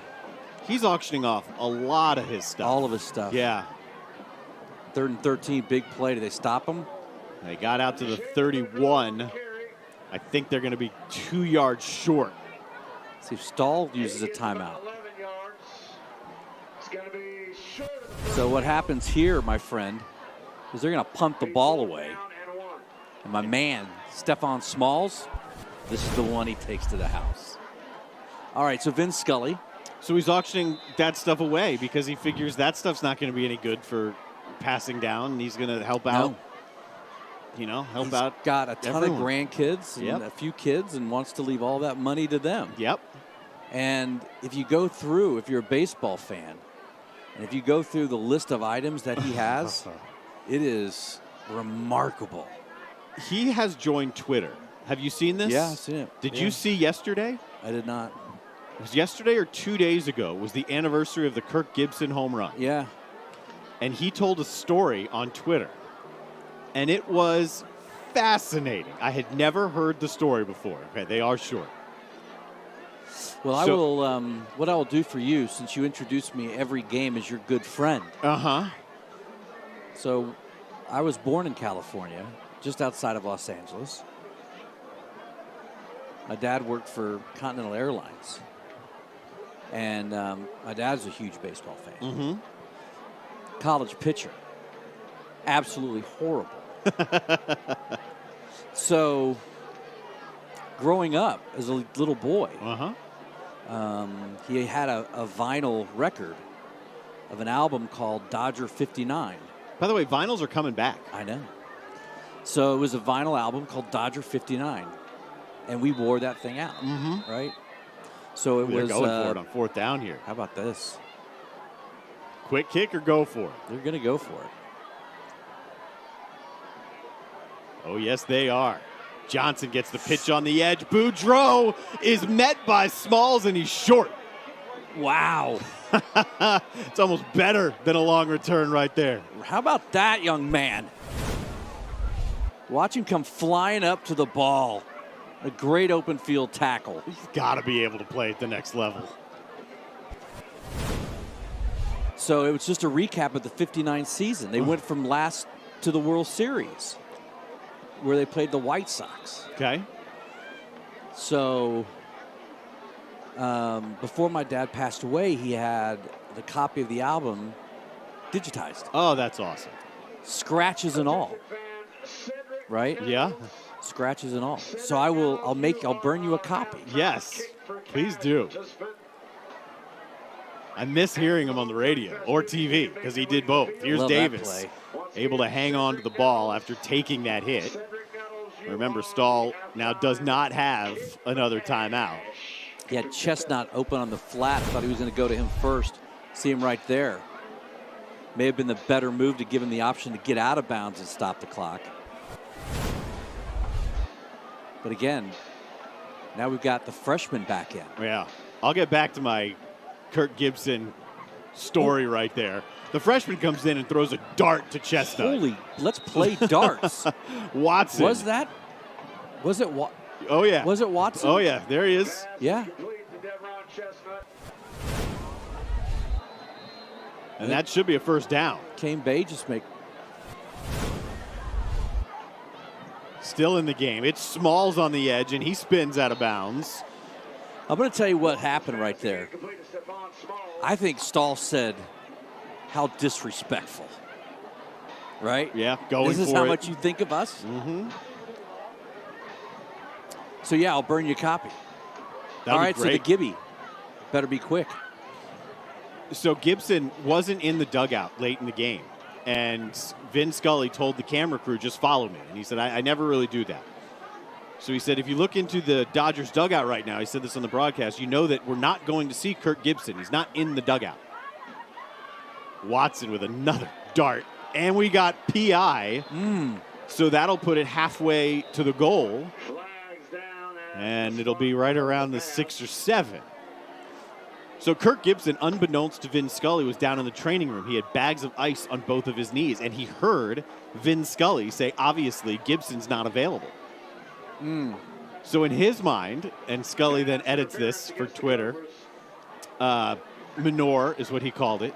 he's auctioning off a lot of his stuff. All of his stuff. Yeah. 3rd and 13, big play. Did they stop him? They got out to the 31. I think they're going to be 2 yards short. See if Stahl uses a timeout. 11 yards. It's going to be short of the So what happens here, my friend, is they're going to punt the ball away. down and 1. And my man, Stefone Smalls, this is the one he takes to the house. All right, so Vin Scully. So he's auctioning that stuff away because he figures that stuff's not going to be any good for passing down, and he's going to help out. You know, help He's out. got a ton everyone. of grandkids and Yep. a few kids and wants to leave all that money to them. Yep. And if you go through, if you're a baseball fan, and if you go through the list of items that he has, it is remarkable. He has joined Twitter. Have you seen this? Yeah, I've seen it. Did Yeah. you see yesterday? I did not. It was yesterday or 2 days ago was the anniversary of the Kirk Gibson home run. Yeah. And he told a story on Twitter. And it was fascinating. I had never heard the story before. Okay, they are short. Well, I will. What I will do for you, since you introduced me every game as your good friend. Uh-huh. So, I was born in California, just outside of Los Angeles. My dad worked for Continental Airlines, and my dad's a huge baseball fan. Mm-hmm. College pitcher, absolutely horrible. So, growing up as a little boy, he had a vinyl record of an album called Dodger 59. By the way, vinyls are coming back. I know. So it was a vinyl album called Dodger 59, and we wore that thing out, right? So it They're was going for it on 4th down here. How about this? Quick kick or go for it? They're going to go for it. Oh, yes, they are. Johnson gets the pitch on the edge. Boudreaux is met by Smalls, and he's short. Wow. It's almost better than a long return right there. How about that, young man? Watch him come flying up to the ball. A great open field tackle. He's got to be able to play at the next level. So it was just a recap of the 59 season. They went from last to the World Series, where they played the White Sox. Okay. So before my dad passed away, he had the copy of the album digitized. Oh, that's awesome. Scratches and all. Right? Yeah. Scratches and all. So I'll burn you a copy. Yes. Please do. I miss hearing him on the radio or TV because he did both. Here's Love that Davis, play. able to hang on to the ball after taking that hit. Remember, Stahl now does not have another timeout. He had Chestnut open on the flat. Thought he was going to go to him first. See him right there. May have been the better move to give him the option to get out of bounds and stop the clock. But again, now we've got the freshman back in. Yeah, I'll get back to my Kirk Gibson story right there. The freshman comes in and throws a dart to Chestnut. Holy, let's play darts. Watson. Was it Oh, yeah. Was it Watson? Oh, yeah. There he is. Yeah. And that should be a first down. Cane Bay just make. Still in the game. It's Smalls on the edge, and he spins out of bounds. I'm going to tell you what happened right there. I think Stahl said, how disrespectful. Right? Yeah, going for it. This is how much you think of us? Mm-hmm. So, yeah, I'll burn you a copy. That'd All right, be so the great. Gibby better be quick. So Gibson wasn't in the dugout late in the game, and Vin Scully told the camera crew, just follow me. And he said, I never really do that. So he said, if you look into the Dodgers dugout right now, he said this on the broadcast, you know that we're not going to see Kirk Gibson. He's not in the dugout. Watson with another dart, and we got PI. So that'll put it halfway to the goal, and it'll be right around the 6 or 7. So Kirk Gibson, unbeknownst to Vin Scully, was down in the training room. He had bags of ice on both of his knees, and he heard Vin Scully say, obviously, Gibson's not available. So in his mind, and Scully then edits this for Twitter, Manure is what he called it.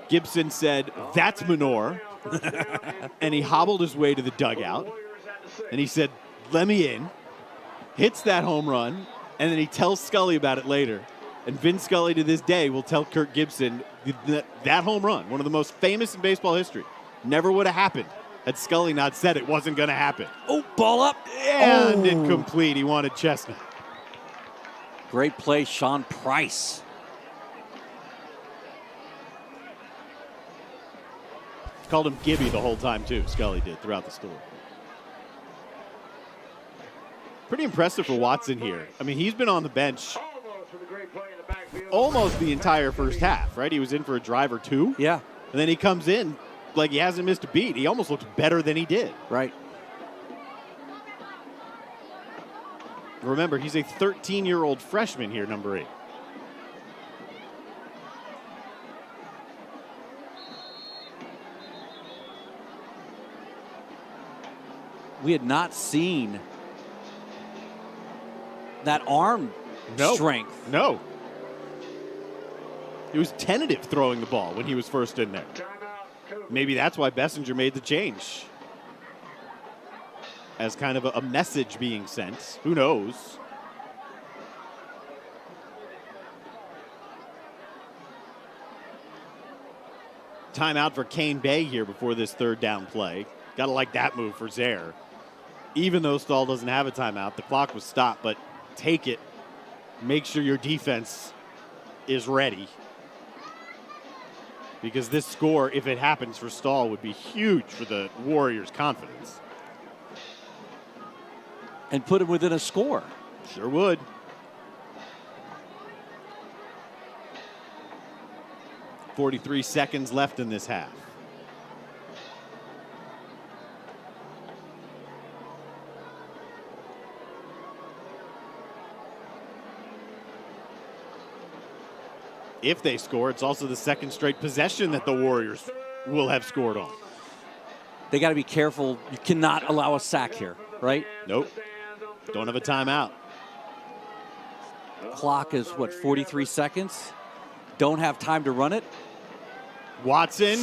Gibson said, that's Manure. And he hobbled his way to the dugout, and he said, let me in. Hits that home run, and then he tells Scully about it later. And Vin Scully to this day will tell Kirk Gibson that home run, one of the most famous in baseball history, never would have happened had Scully not said it wasn't going to happen. Oh, ball up. And incomplete. He wanted Chestnut. Great play, Sean Price. Called him Gibby the whole time, too. Scully did throughout the story. Pretty impressive for Watson here. I mean, he's been on the bench almost the entire first half, right? He was in for a drive or two. Yeah. And then he comes in like he hasn't missed a beat. He almost looks better than he did. Right. Remember, he's a 13-year-old freshman here, number 8. We had not seen that arm strength. No. He was tentative throwing the ball when he was first in there. Maybe that's why Bessinger made the change. As kind of a message being sent. Who knows? Timeout for Cane Bay here before this third down play. Got to like that move for Zaire. Even though Stahl doesn't have a timeout, the clock was stopped, but take it. Make sure your defense is ready. Because this score, if it happens for Stahl, would be huge for the Warriors' confidence. And put him within a score. Sure would. .43 seconds left in this half. If they score, it's also the second straight possession that the Warriors will have scored on. They got to be careful. You cannot allow a sack here, right? Nope. Don't have a timeout. Clock is, 43 seconds? Don't have time to run it? Watson,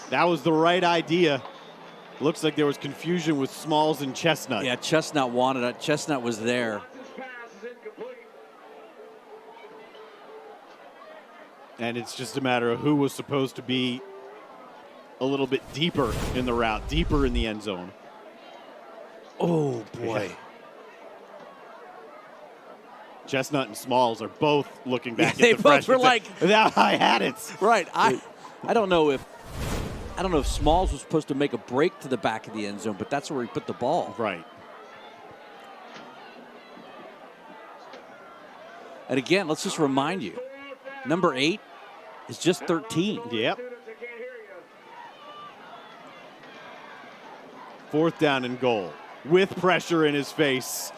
that was the right idea. Looks like there was confusion with Smalls and Chestnut. Yeah, Chestnut wanted it. Chestnut was there. And it's just a matter of who was supposed to be a little bit deeper in the route, deeper in the end zone. Oh, boy. Chestnut and Smalls are both looking back at they the both freshman were like, yeah, I had it. Right. I don't know if Smalls was supposed to make a break to the back of the end zone, but that's where he put the ball. Right. And again, let's just remind you, number 8 is just 13. Yep. 4th down and goal with pressure in his face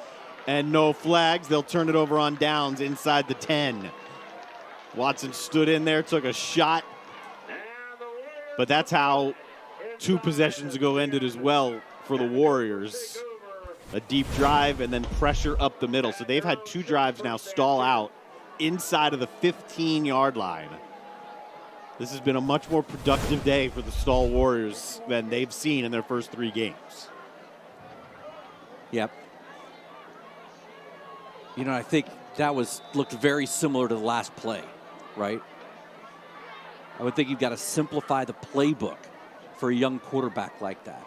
and no flags. They'll turn it over on downs inside the 10. Watson stood in there, took a shot. But that's how 2 possessions ago ended as well for the Warriors. A deep drive and then pressure up the middle. So they've had 2 drives now stall out inside of the 15-yard line. This has been a much more productive day for the Stall Warriors than they've seen in their first 3 games. Yep. You know, I think that looked very similar to the last play, right? I would think you've got to simplify the playbook for a young quarterback like that.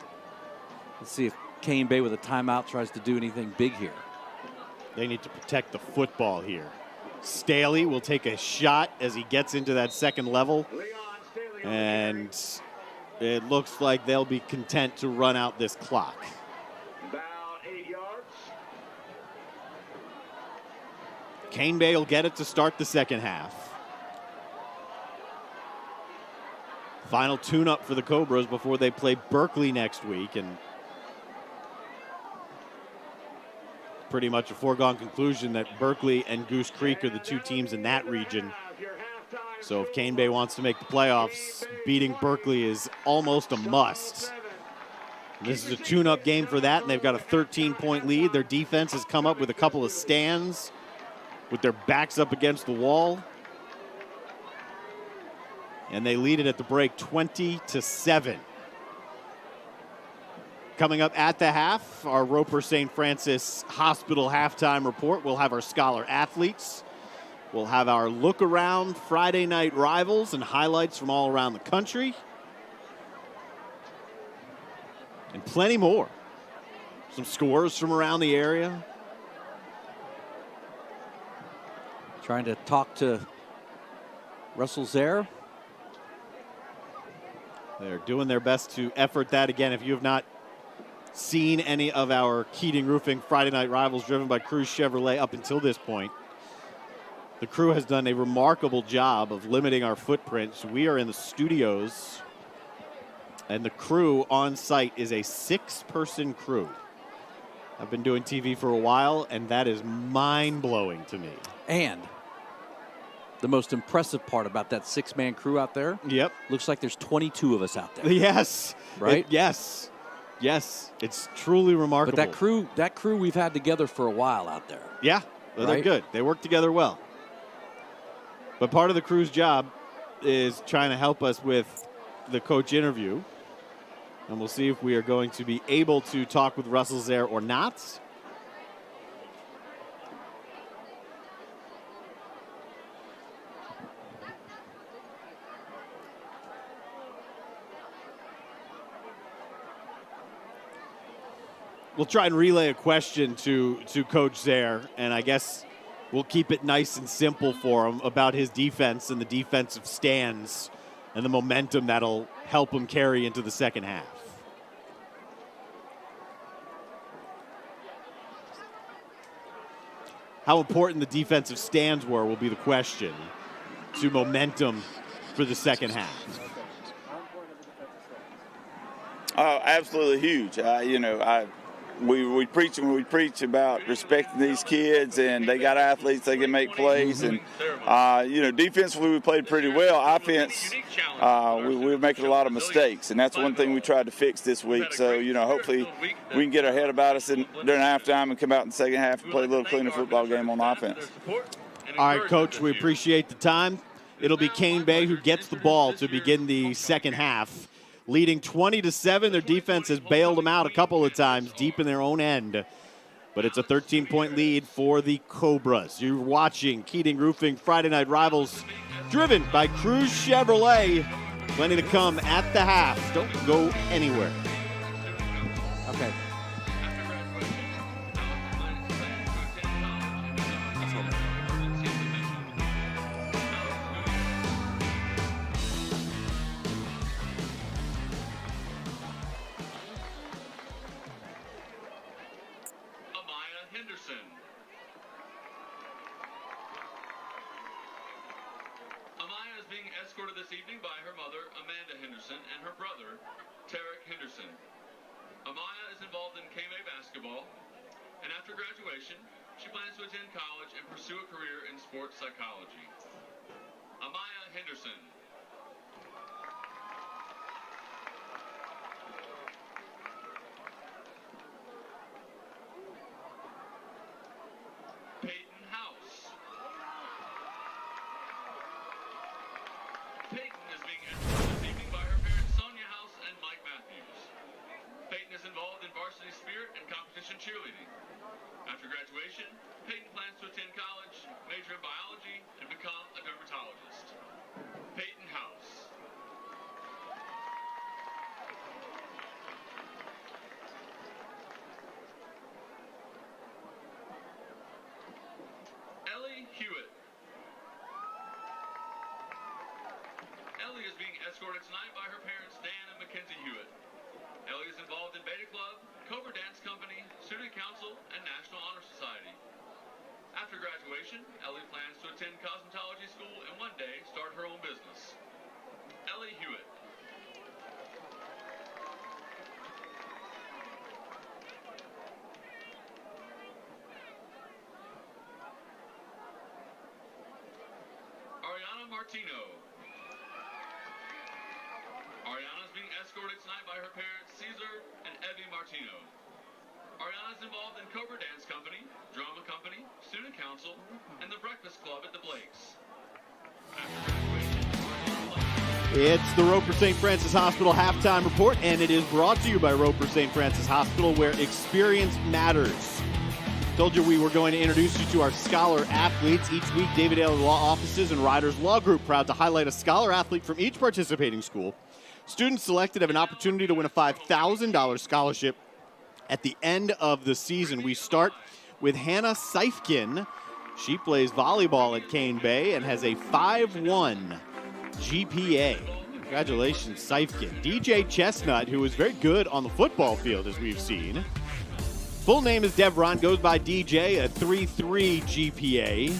Let's see if Cane Bay with a timeout tries to do anything big here. They need to protect the football here. Staley will take a shot as he gets into that second level. And it looks like they'll be content to run out this clock. About 8 yards. Cane Bay will get it to start the second half. Final tune-up for the Cobras before they play Berkeley next week. And pretty much a foregone conclusion that Berkeley and Goose Creek are the 2 teams in that region. So if Cane Bay wants to make the playoffs, beating Berkeley is almost a must. This is a tune-up game for that, and they've got a 13-point lead. Their defense has come up with a couple of stands with their backs up against the wall. And they lead it at the break 20-7. Coming up at the half, our Roper St. Francis Hospital halftime report. We'll have our scholar athletes. We'll have our look around Friday night rivals and highlights from all around the country. And plenty more. Some scores from around the area. Trying to talk to Russell Zare. They're doing their best to effort that. Again, if you have not seen any of our Keating Roofing Friday Night Rivals driven by Cruz Chevrolet up until this point, the crew has done a remarkable job of limiting our footprint. So we are in the studios, and the crew on site is a 6-person crew. I've been doing TV for a while, and that is mind-blowing to me. And the most impressive part about that 6-man crew out there, Yep. looks like there's 22 of us out there. Yes. Right? Yes. It's truly remarkable. But that crew we've had together for a while out there. Yeah. Well, Right? they're good. They work together well. But part of the crew's job is trying to help us with the coach interview. And we'll see if we are going to be able to talk with Russell Zare or not. We'll try and relay a question to Coach Zare, and I guess we'll keep it nice and simple for him about his defense and the defensive stands and the momentum that'll help him carry into the second half. How important the defensive stands were will be the question to momentum for the second half. Oh, absolutely huge. We preach about respecting these kids, and they got athletes, they can make plays, and defensively we played pretty well. Offense, we were making a lot of mistakes, and that's one thing we tried to fix this week. So hopefully we can get our head about us during halftime and come out in the second half and play a little cleaner football game on offense. All right, Coach, we appreciate the time. It'll be Cane Bay who gets the ball to begin the second half. Leading 20-7, their defense has bailed them out a couple of times deep in their own end. But it's a 13-point lead for the Cobras. You're watching Keating Roofing Friday Night Rivals, driven by Cruz Chevrolet. Plenty to come at the half. Don't go anywhere. Okay. escorted this evening by her mother, Amanda Henderson, and her brother, Tarek Henderson. Amaya is involved in Cane Bay basketball, and after graduation, she plans to attend college and pursue a career in sports psychology. Amaya Henderson. Peyton House. Peyton is being escorted this evening by her parents, Sonia House and Mike Matthews. Peyton is involved in varsity spirit and competition cheerleading. After graduation, Peyton plans to attend college, major in biology, and become a dermatologist. Peyton House. Ellie Hewitt. Ellie is being escorted tonight by her parents, Dan and Mackenzie Hewitt. Ellie is involved in Beta Club, Cobra Dance Company, Student Council, and National Honor Society. After graduation, Ellie plans to attend cosmetology school and one day start her own business. Ellie Hewitt. Ariana Martino. Ariana is being escorted tonight by her parents, Caesar and Evie Martino. Ariana is involved in Cobra Dance Company, Drama Company, Student Council, and the Breakfast Club at the Blakes. It's the Roper St. Francis Hospital halftime report, and it is brought to you by Roper St. Francis Hospital, where experience matters. Told you we were going to introduce you to our scholar athletes. Each week, David Taylor Law Offices and Riders Law Group proud to highlight a scholar athlete from each participating school. Students selected have an opportunity to win a $5,000 scholarship at the end of the season. We start with Hannah Seifkin. She plays volleyball at Cane Bay and has a 5.1 GPA. Congratulations, Seifkin. DJ Chestnut, who is very good on the football field, as we've seen. Full name is Devron, goes by DJ, a 3.3 GPA.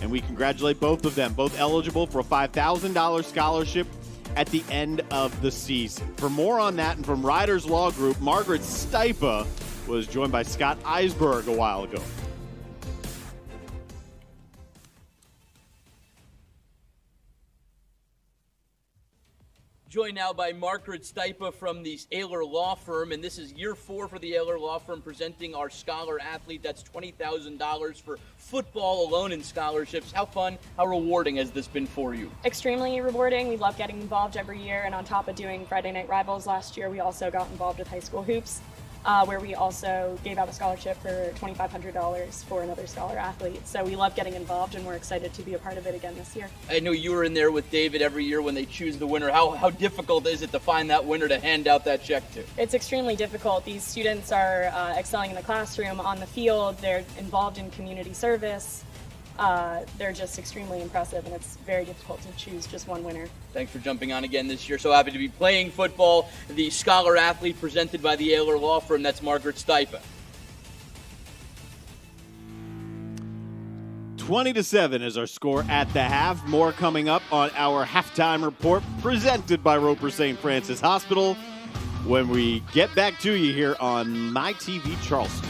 And we congratulate both of them, both eligible for a $5,000 scholarship at the end of the season. For more on that and from Riders Law Group, Margaret Stipa was joined by Scott Eisberg a while ago. Joined now by Margaret Stipa from the Ayler Law Firm, and this is year 4 for the Ayler Law Firm presenting our scholar athlete. That's $20,000 for football alone in scholarships. How fun, how rewarding has this been for you? Extremely rewarding. We love getting involved every year, and on top of doing Friday Night Rivals last year, we also got involved with high school hoops, where we also gave out a scholarship for $2,500 for another scholar athlete. So we love getting involved, and we're excited to be a part of it again this year. I know you were in there with David every year when they choose the winner. How difficult is it to find that winner to hand out that check to? It's extremely difficult. These students are excelling in the classroom, on the field, they're involved in community service. They're just extremely impressive, and it's very difficult to choose just one winner. Thanks for jumping on again this year. So happy to be playing football. The scholar athlete presented by the Ayler Law Firm, that's Margaret Stipa. 20-7 is our score at the half. More coming up on our halftime report presented by Roper St. Francis Hospital when we get back to you here on MyTV Charleston.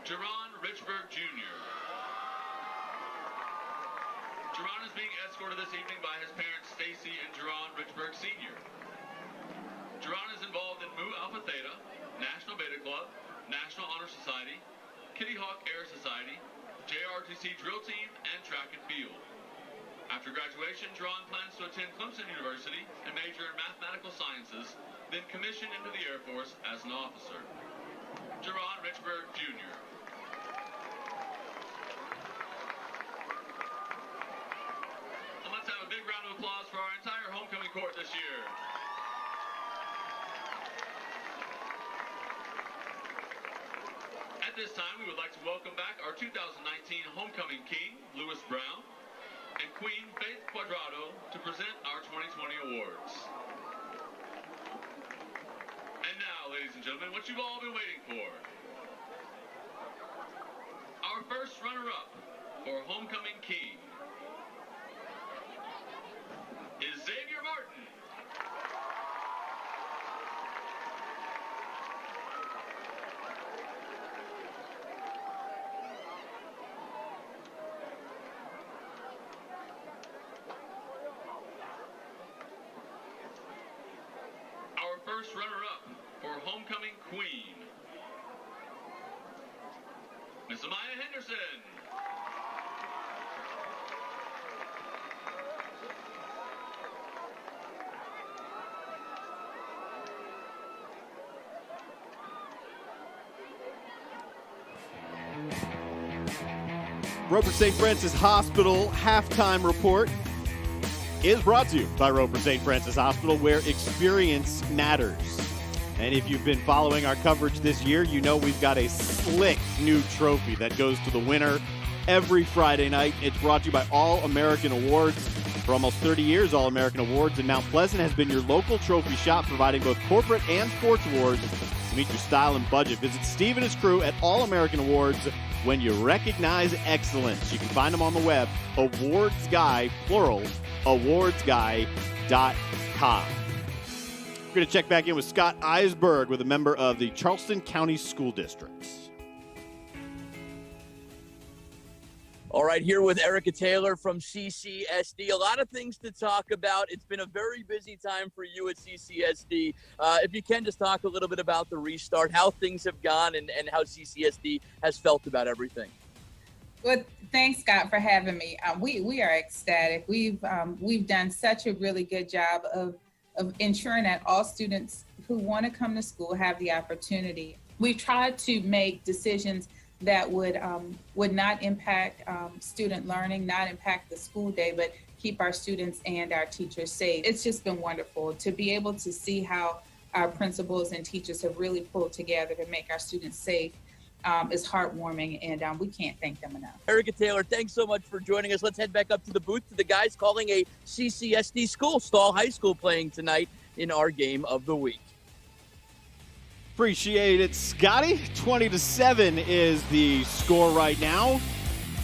Jerron Richburg Jr. Jerron is being escorted this evening by his parents Stacy and Jerron Richburg Sr. Jerron is involved in Mu Alpha Theta, National Beta Club, National Honor Society, Kitty Hawk Air Society, JRTC Drill Team, and Track and Field. After graduation, Jerron plans to attend Clemson University and major in mathematical sciences, then commission into the Air Force as an officer. Jerron Richburg Jr. And let's have a big round of applause for our entire homecoming court this year. At At this time, we would like to welcome back our 2019 Homecoming King, Lewis Brown, and Queen Faith Quadrado to present our 2020 awards. And now, ladies and gentlemen, what you've all been waiting for. Our first runner-up for Homecoming King is Xavier Martin. Our first runner-up for Homecoming Queen, Miss Amaya Henderson. Roper St. Francis Hospital halftime report is brought to you by Roper St. Francis Hospital, where experience matters. And if you've been following our coverage this year, you know we've got a slick new trophy that goes to the winner every Friday night. It's brought to you by All-American Awards. For almost 30 years, All-American Awards in Mount Pleasant has been your local trophy shop, providing both corporate and sports awards to meet your style and budget. Visit Steve and his crew at All-American Awards when you recognize excellence. You can find them on the web, awardsguy, plural, awardsguy.com. We're going to check back in with Scott Eisberg, with a member of the Charleston County School District. All right, here with Erica Taylor from CCSD. A lot of things to talk about. It's been a very busy time for you at CCSD. If you can just talk a little bit about the restart, how things have gone, and how CCSD has felt about everything. Well, thanks, Scott, for having me. We are ecstatic. We've done such a really good job of ensuring that all students who want to come to school have the opportunity. We've tried to make decisions that would not impact student learning, not impact the school day, but keep our students and our teachers safe. It's just been wonderful to be able to see how our principals and teachers have really pulled together to make our students safe. Is heartwarming, and we can't thank them enough. Erica Taylor, thanks so much for joining us. Let's head back up to the booth to the guys calling a CCSD school, Stall High School, playing tonight in our game of the week. Appreciate it, Scotty. 20-7 is the score right now.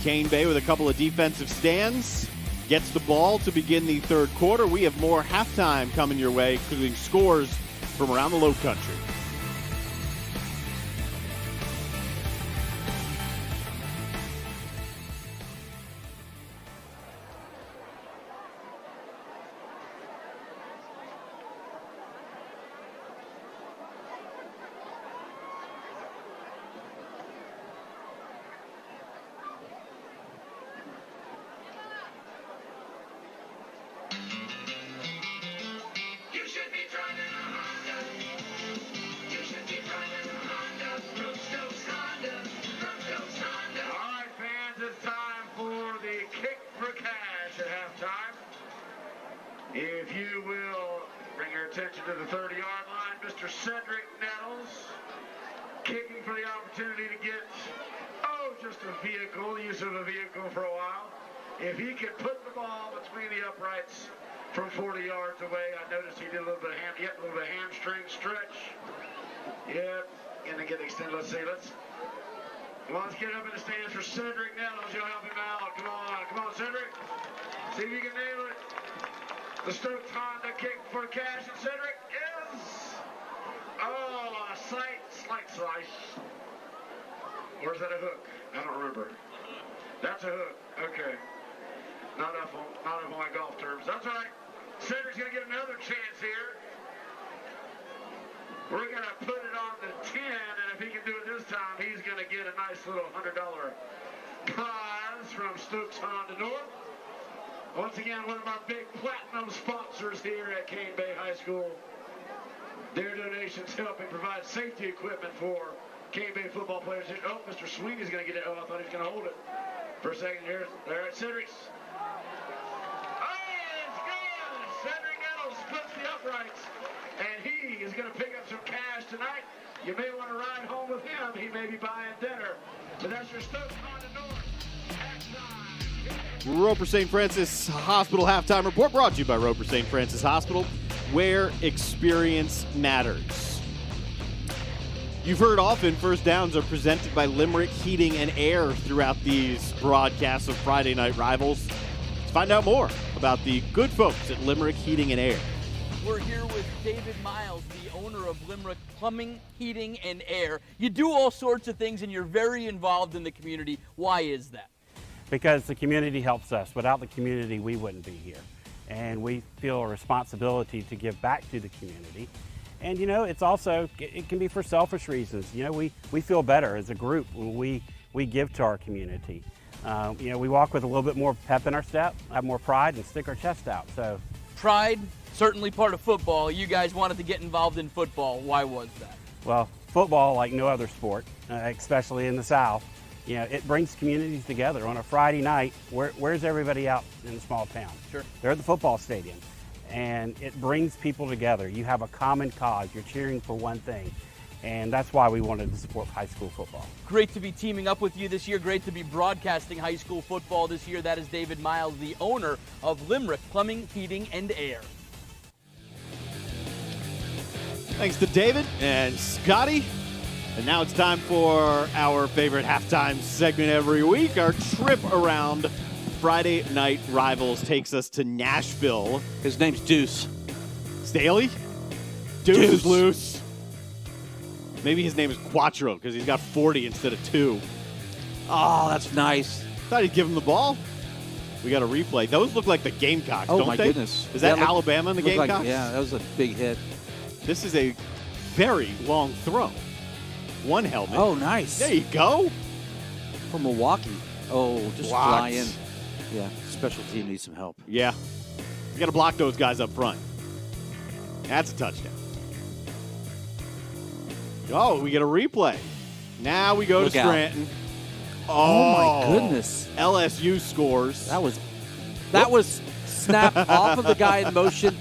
Cane Bay with a couple of defensive stands gets the ball to begin the third quarter. We have more halftime coming your way, including scores from around the Low Country. If you will bring your attention to the 30-yard line, Mr. Cedric Nettles kicking for the opportunity to get, just a vehicle, use of a vehicle for a while. If he could put the ball between the uprights from 40 yards away, I noticed he did a little bit of hamstring stretch. Yep, gonna get extended. Let's get up in the stands for Cedric Nettles. You'll help him out. Come on, Cedric. See if you can nail it. The Stokes Honda kick for cash, and Cedric is, a slight slice. Or is that a hook? I don't remember. That's a hook. Okay. Not up on my golf terms. That's all right. Cedric's going to get another chance here. We're going to put it on the 10, and if he can do it this time, he's going to get a nice little $100 prize from Stokes Honda North. Once again, one of our big platinum sponsors here at Cane Bay High School. Their donations helping provide safety equipment for Cane Bay football players. Oh, Mr. Sweeney's going to get it. I thought he was going to hold it for a second here. All right, Cedric's. It's good. Cedric Nettles splits the uprights, and he is going to pick up some cash tonight. You may want to ride home with him. He may be buying dinner. But that's your Stokes on the North. Roper St. Francis Hospital halftime report brought to you by Roper St. Francis Hospital, where experience matters. You've heard often first downs are presented by Limerick Heating and Air throughout these broadcasts of Friday Night Rivals. Let's find out more about the good folks at Limerick Heating and Air. We're here with David Miles, the owner of Limerick Plumbing, Heating, and Air. You do all sorts of things and you're very involved in the community. Why is that? Because the community helps us. Without the community, we wouldn't be here. And we feel a responsibility to give back to the community. And you know, it's also, it can be for selfish reasons. You know, we feel better as a group when we give to our community. You know, we walk with a little bit more pep in our step, have more pride, and stick our chest out. So, pride, certainly part of football. You guys wanted to get involved in football. Why was that? Well, football, like no other sport, especially in the South, you know, it brings communities together. On a Friday night, where's everybody out in the small town? Sure. They're at the football stadium, and it brings people together. You have a common cause. You're cheering for one thing, and that's why we wanted to support high school football. Great to be teaming up with you this year. Great to be broadcasting high school football this year. That is David Miles, the owner of Limerick Plumbing, Heating, and Air. Thanks to David and Scotty. And now it's time for our favorite halftime segment every week. Our trip around Friday Night Rivals takes us to Nashville. His name's Deuce. Staley? Deuce is loose. Maybe his name is Quattro because he's got 40 instead of 2. Oh, that's nice. Thought he'd give him the ball. We got a replay. Those look like the Gamecocks, don't they? Oh, my goodness. Is that Yeah, Alabama and the Gamecocks? Like, yeah, that was a big hit. This is a very long throw. One helmet. Oh, nice. There you go. From Milwaukee. Oh, just Blocked. fly in. Yeah, special team needs some help. Yeah. You got to block those guys up front. That's a touchdown. Oh, we get a replay. Now we go Look to out. Scranton. Oh, my goodness. LSU scores. That was snapped off of the guy in motion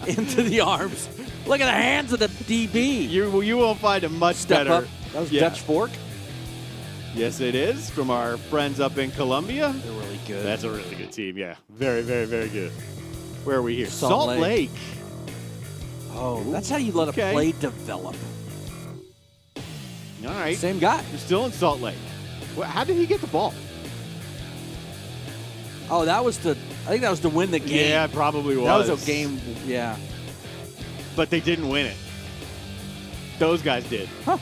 into the arms. Look at the hands of the DB. You won't find a much Step better. up. That was Dutch Fork. Yes, it is, from our friends up in Columbia. They're really good. That's a really good team, yeah. Very, very, very good. Where are we here? Salt Lake. Oh, that's how you let a play develop. All right. Same guy. You're still in Salt Lake. How did he get the ball? Oh, I think that was to win the game. Yeah, it probably was. That was a game, yeah. But they didn't win it. Those guys did. Huh.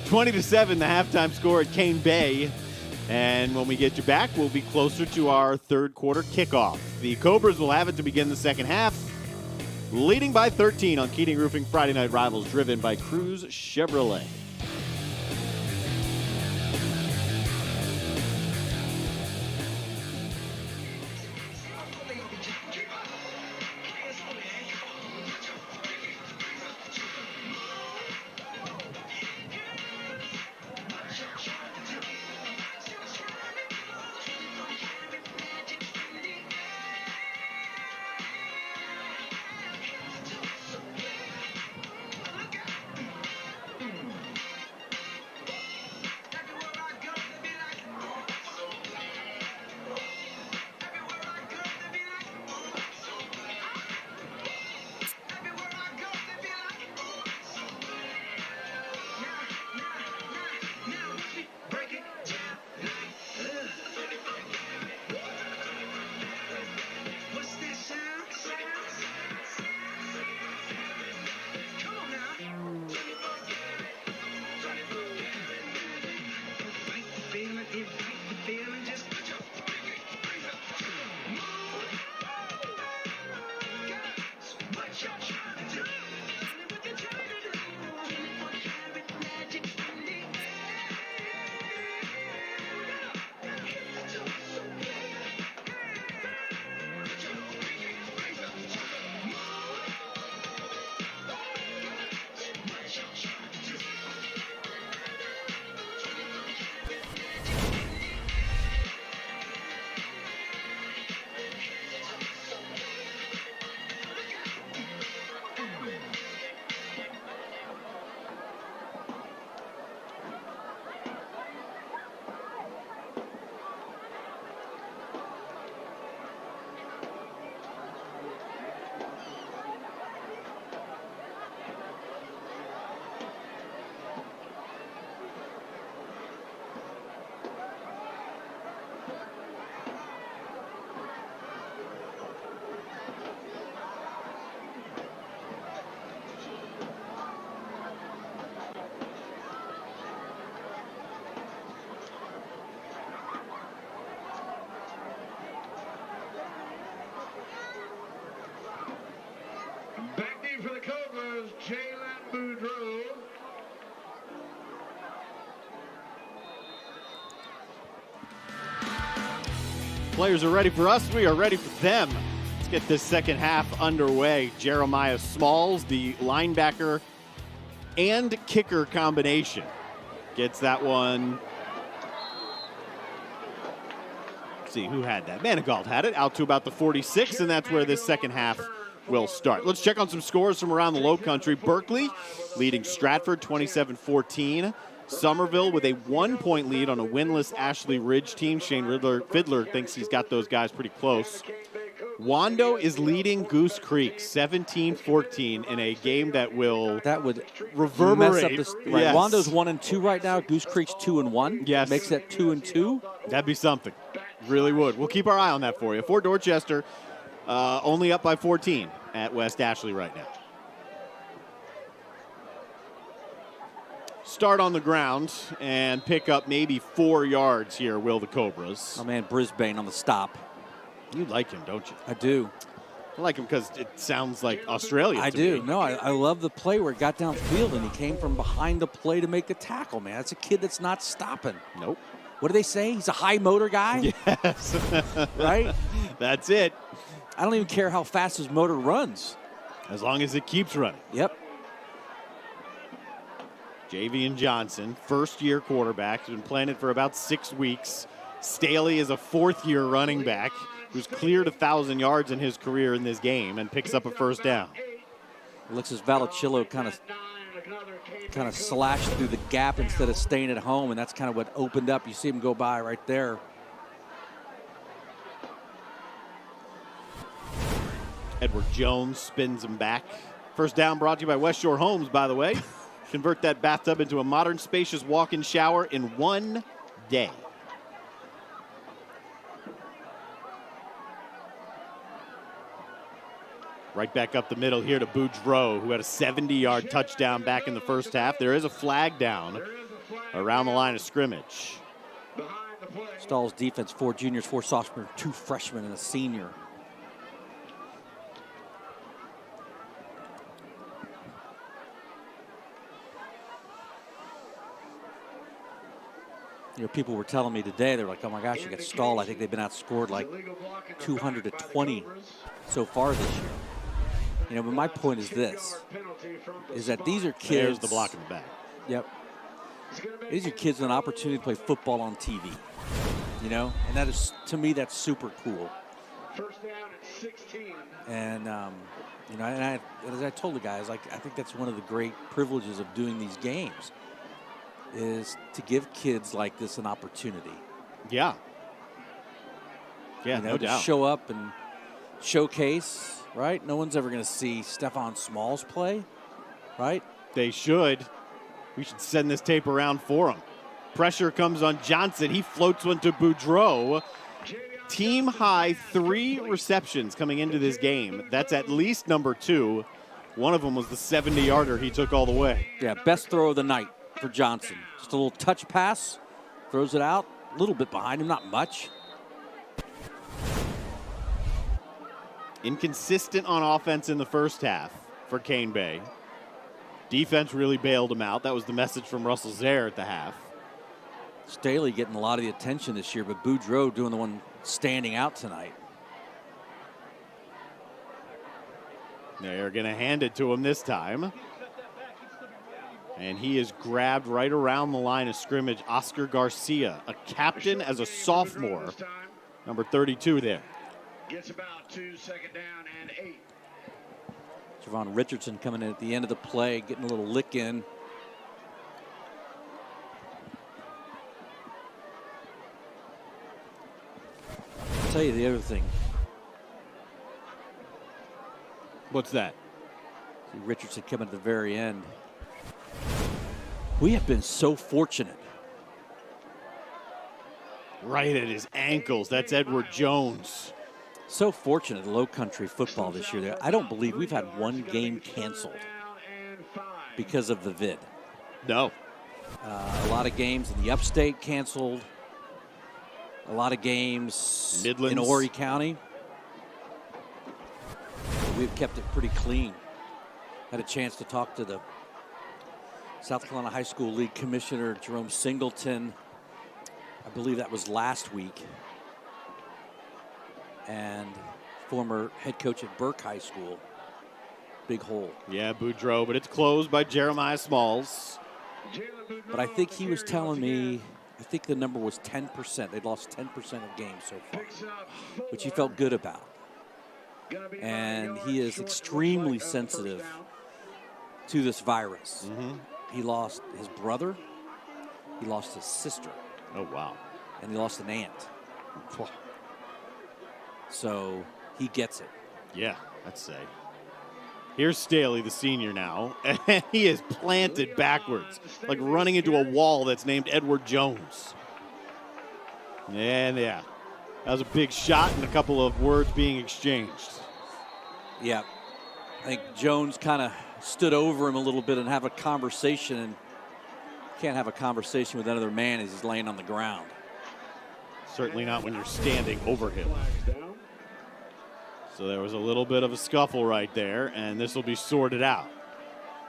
20-7, the halftime score at Cane Bay. And when we get you back, we'll be closer to our third quarter kickoff. The Cobras will have it to begin the second half, leading by 13 on Keating Roofing Friday Night Rivals, driven by Cruz Chevrolet. Players are ready for us. We are ready for them. Let's get this second half underway. Jeremiah Smalls, the linebacker and kicker combination, gets that one. Let's see who had that. Manigault had it out to about the 46, and that's where this second half will start. Let's check on some scores from around the Low Country. Berkeley leading Stratford 27-14. Somerville with a 1-point lead on a winless Ashley Ridge team. Shane Fiddler thinks he's got those guys pretty close. Wando is leading Goose Creek 17-14 in a game that would reverberate. Mess up this, right. Yes. Wando's 1-2 right now. Goose Creek's 2-1. Yes. Makes that 2-2. That'd be something. Really would. We'll keep our eye on that for you. For Dorchester, only up by 14 at West Ashley right now. Start on the ground and pick up maybe 4 yards here, will the Cobras. Oh, man, Brisbane on the stop. You like him, don't you? I do. I like him because it sounds like Australia. I do. No, I love the play where it got downfield and he came from behind the play to make the tackle, man. That's a kid that's not stopping. Nope. What do they say? He's a high motor guy? Yes. Right? That's it. I don't even care how fast his motor runs. As long as it keeps running. Yep. Jayvion Johnson, first-year quarterback, has been playing it for about 6 weeks. Staley is a fourth-year running back who's cleared 1,000 yards in his career in this game and picks up a first down. It looks as Valachillo kind of slashed through the gap instead of staying at home, and that's kind of what opened up. You see him go by right there. Edward Jones spins him back. First down brought to you by West Shore Homes, by the way. Convert that bathtub into a modern, spacious walk-in shower in 1 day. Right back up the middle here to Boudreaux, who had a 70-yard touchdown back in the first half. There is a flag down around the line of scrimmage. Stahl's defense, 4 juniors, 4 sophomores, 2 freshmen, and a senior. You know, people were telling me today, they're like, oh my gosh, you got Stahl. I think they've been outscored like 200-20 so far this year. You know, but my point is this, is that these are kids. There's the block in the back. Yep. These are kids with an opportunity to play football on TV, you know, and that is, to me, that's super cool. First down at 16. And, you know, and as I told the guys, like, I think that's one of the great privileges of doing these games, is to give kids like this an opportunity. Yeah. Yeah, you know, no to doubt. show up and showcase, right? No one's ever going to see Stefone Smalls play, right? They should. We should send this tape around for him. Pressure comes on Johnson. He floats one to Boudreaux. Team high 3 receptions coming into this game. That's at least number 2. One of them was the 70-yarder he took all the way. Yeah, best throw of the night for Johnson. Just a little touch pass, throws it out, a little bit behind him, not much. Inconsistent on offense in the first half for Cane Bay. Defense really bailed him out. That was the message from Russell Zaire at the half. Staley getting a lot of the attention this year, but Boudreaux doing the one standing out tonight. They're going to hand it to him this time. And he is grabbed right around the line of scrimmage. Oscar Garcia, a captain as a sophomore. Number 32 there. Gets about 2, second down and 8. Javon Richardson coming in at the end of the play, getting a little lick in. I'll tell you the other thing. What's that? See Richardson coming at the very end. We have been so fortunate. Right at his ankles. That's Edward Jones. So fortunate Low Country football this year. I don't believe we've had one game canceled because of the vid. No. A lot of games in the upstate canceled. A lot of games Midlands. in Horry County. We've kept it pretty clean. Had a chance to talk to the South Carolina High School League Commissioner Jerome Singleton. I believe that was last week. and former head coach at Burke High School. Big hole. Yeah, Boudreaux, but it's closed by Jeremiah Smalls. But I think he was telling me, I think the number was 10%. They'd lost 10% of games so far, which he felt good about. And he is extremely sensitive to this virus. He lost his brother, he lost his sister. Oh, wow. And he lost an aunt. So he gets it. Yeah, I'd say. Here's Staley, the senior now, and he is planted backwards, like running into a wall that's named Edward Jones. And yeah, that was a big shot and a couple of words being exchanged. Yeah, I think Jones kind of stood over him a little bit and have a conversation, and can't have a conversation with another man as he's laying on the ground. Certainly not when you're standing over him. So there was a little bit of a scuffle right there, and this will be sorted out.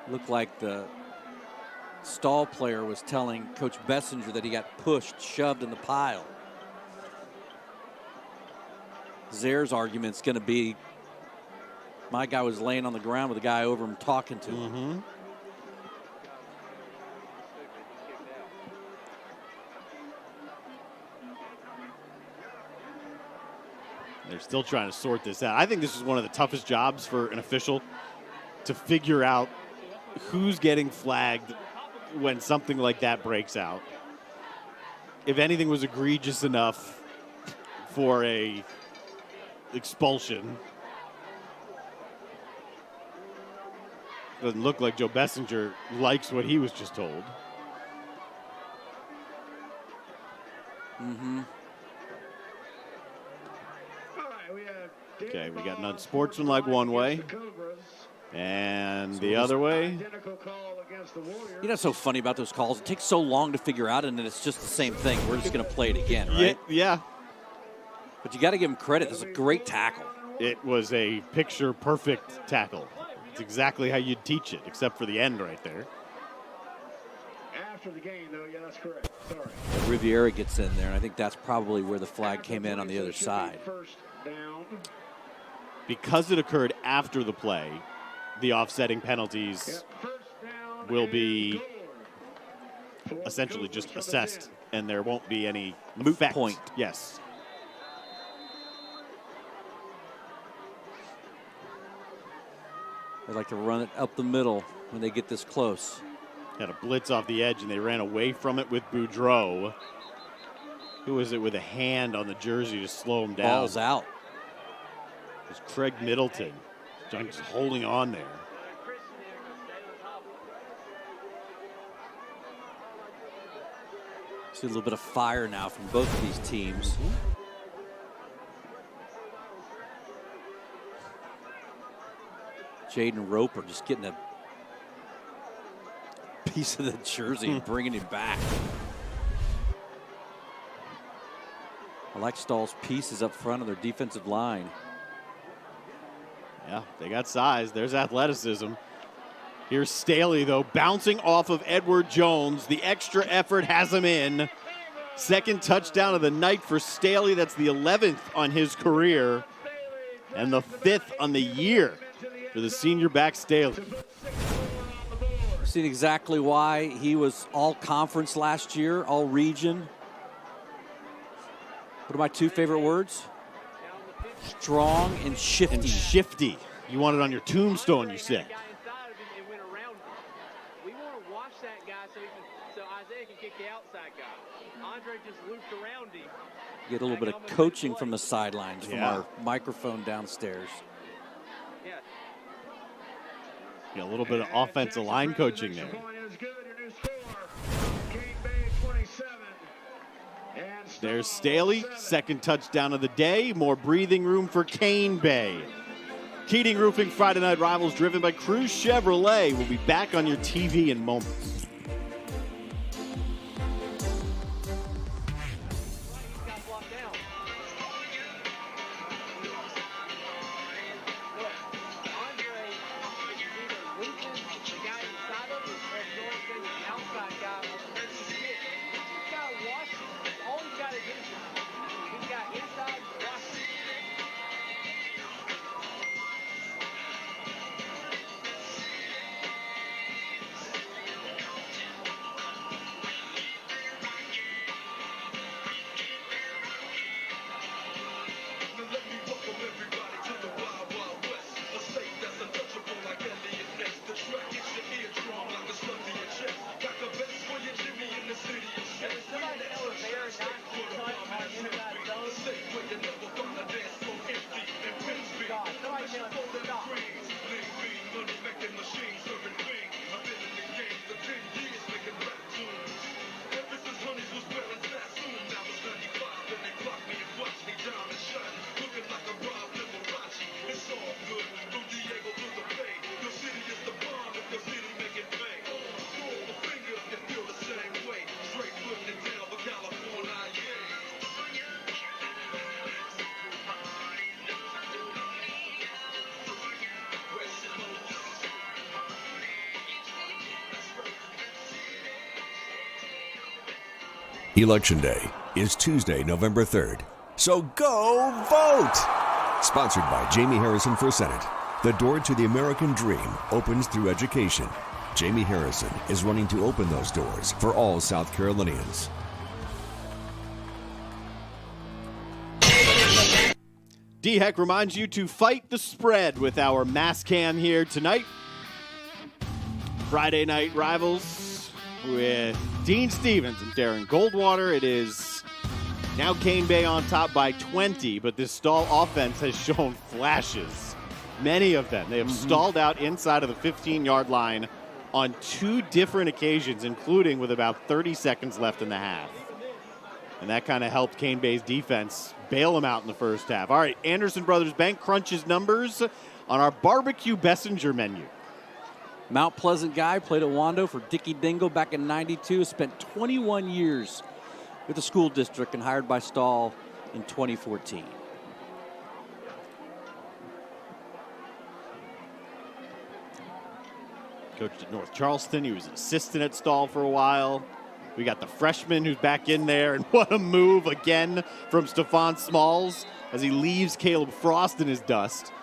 Looked like the stall player was telling Coach Bessinger that he got pushed, shoved in the pile. Zare's argument's going to be, my guy was laying on the ground with a guy over him talking to him. They're still trying to sort this out. I think this is one of the toughest jobs for an official, to figure out who's getting flagged when something like that breaks out. If anything was egregious enough for a expulsion. Doesn't look like Joe Bessinger likes what he was just told. Okay, we got an unsportsmanlike one way, and the other way. You know what's so funny about those calls? It takes so long to figure out, and then it's just the same thing. We're just going to play it again, right? Yeah. But you got to give him credit. This is a great tackle. It was a picture-perfect tackle. It's exactly how you'd teach it, except for the end right there. After the game, though, yeah, that's correct. Sorry. Riviera gets in there, and I think that's probably where the flag came in on the other side. First down. Because it occurred after the play, the offsetting penalties will be essentially just assessed, and there won't be any moot point. Yes. They like to run it up the middle when they get this close. Had a blitz off the edge, and they ran away from it with Boudreaux. Who was it with a hand on the jersey to slow him down? Ball's out. It was Craig Middleton. Just holding on there. See a little bit of fire now from both of these teams. Jaden Roper just getting a piece of the jersey and bringing him back. I like Stahl's pieces up front of their defensive line. Yeah, they got size. There's athleticism. Here's Staley, though, bouncing off of Edward Jones. The extra effort has him in. Second touchdown of the night for Staley. That's the 11th on his career and the 5th on the year for the senior back Staley. Seen exactly why he was all conference last year, all region. What are my two favorite words? Strong and shifty. And shifty. You want it on your tombstone, you said. We want to watch that guy so Isaiah can kick the outside guy. Andre just looped around him. Get a little bit of coaching from the sidelines from our microphone downstairs. Yeah, a little bit of offensive line coaching there. There's Staley, second touchdown of the day. More breathing room for Cane Bay. Keating Roofing Friday Night Rivals, driven by Cruz Chevrolet. We'll be back on your TV in moments. Election Day is Tuesday, November 3rd. So go vote! Sponsored by Jamie Harrison for Senate. The door to the American dream opens through education. Jamie Harrison is running to open those doors for all South Carolinians. D-Heck reminds you to fight the spread with our mass cam here tonight. Friday night rivals with Dean Stevens and Darren Goldwater. It is now Cane Bay on top by 20, but this stall offense has shown flashes. Many of them. They have stalled out inside of the 15-yard line on 2 different occasions, including with about 30 seconds left in the half. And that kind of helped Cane Bay's defense bail them out in the first half. All right, Anderson Brothers Bank crunches numbers on our barbecue Bessinger menu. Mount Pleasant guy, played at Wando for Dickie Dingle back in '92, spent 21 years with the school district and hired by Stahl in 2014. Coached at North Charleston. He was an assistant at Stahl for a while. We got the freshman who's back in there, and what a move again from Stefone Smalls as he leaves Caleb Frost in his dust.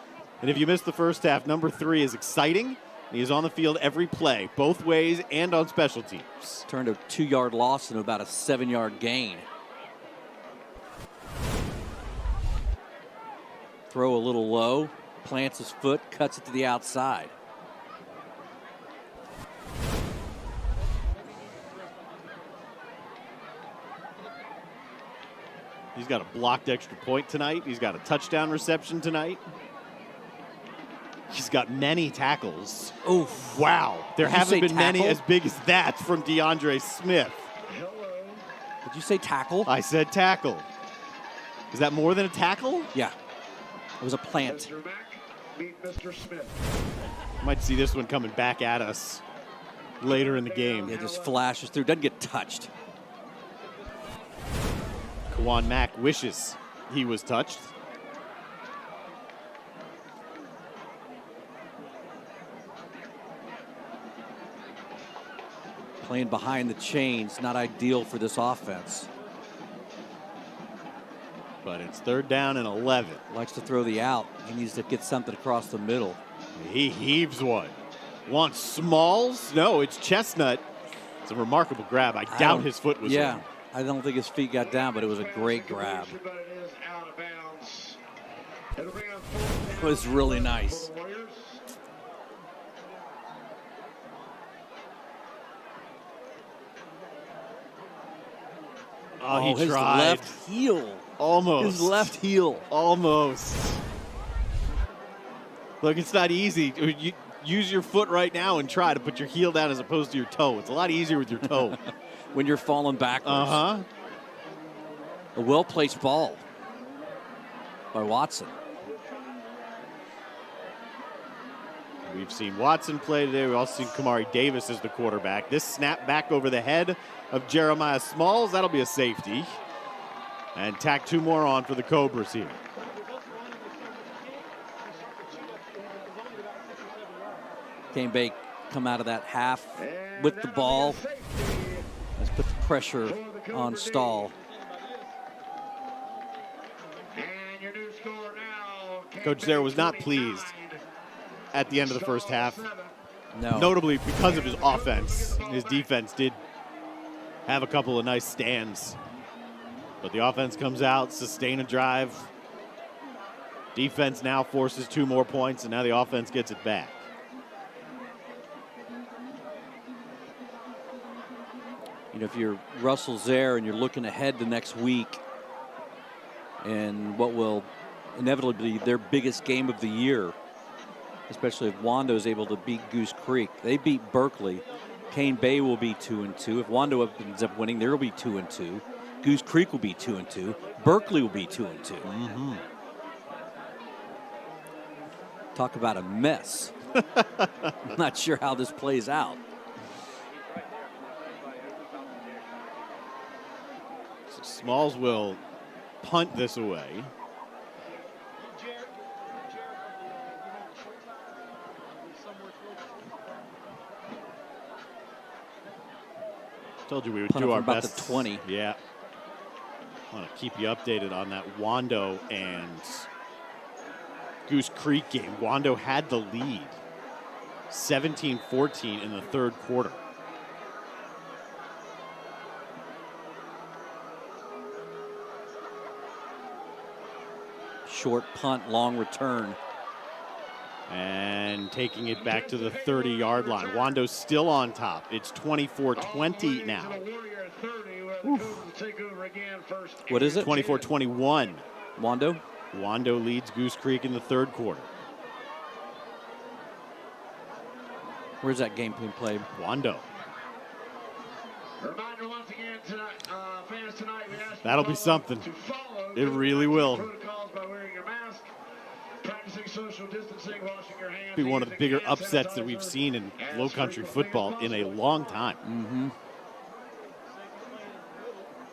And if you missed the first half, number 3 is exciting. He is on the field every play, both ways and on special teams. Turned a 2-yard loss into about a 7-yard gain. Throw a little low, plants his foot, cuts it to the outside. He's got a blocked extra point tonight. He's got a touchdown reception tonight. He's got many tackles. Oh, wow. There haven't been tackle? many as big as that from DeAndre Smith. Did you say tackle? I said tackle. Is that more than a tackle? Yeah. It was a plant. Mr. Mack, meet Mr. Smith. Might see this one coming back at us later in the game. It just flashes through, doesn't get touched. Kawan Mack wishes he was touched. Playing behind the chains, not ideal for this offense. But it's 3rd down and 11. Likes to throw the out. He needs to get something across the middle. He heaves one. Wants Smalls? No, it's Chestnut. It's a remarkable grab. I doubt his foot was in. I don't think his feet got down, but it was a great grab. But it is out of bounds. It'll bring up It was really nice. Oh, he his tried. left heel. Almost. His left heel. Almost. Look, it's not easy. You use your foot right now and try to put your heel down as opposed to your toe. It's a lot easier with your toe. When you're falling backwards. Uh-huh. A well-placed ball by Watson. We've seen Watson play today. We've also seen Kamari Davis as the quarterback. This snap back over the head of Jeremiah Smalls. That'll be a safety. And tack 2 more on for the Cobras here. Cane Bay come out of that half with the ball. Let's put the pressure on Stahl. And your new score now. Coach Zare was not pleased at the end of the first half. No. Notably because of his offense. His defense did have a couple of nice stands. But the offense comes out, sustain a drive. Defense now forces 2 more points, and now the offense gets it back. You know, if you're Russell Zare and you're looking ahead to next week and what will inevitably be their biggest game of the year, especially if Wando is able to beat Goose Creek. They beat Berkeley. Cane Bay will be 2-2. If Wando ends up winning, they'll be 2-2. Goose Creek will be 2-2. Berkeley will be 2-2. Mm-hmm. Talk about a mess. I'm not sure how this plays out. So Smalls will punt this away. Told you we would Punt do it our from about best. the 20. Yeah. I want to keep you updated on that Wando and Goose Creek game. Wando had the lead, 17-14 in the third quarter. Short punt, long return. And taking it back to the 30-yard line. Wando's still on top. It's 24-20 now. What is it? 24-21. Wando? Wando leads Goose Creek in the third quarter. Where's that game being played? Wando. Reminder once again, fans tonight, we ask That'll be something. It really will. protocols by wearing your mask, practicing social distancing, washing your hands. Be one of the bigger upsets that we've seen in low country football in a long time. Mm-hmm.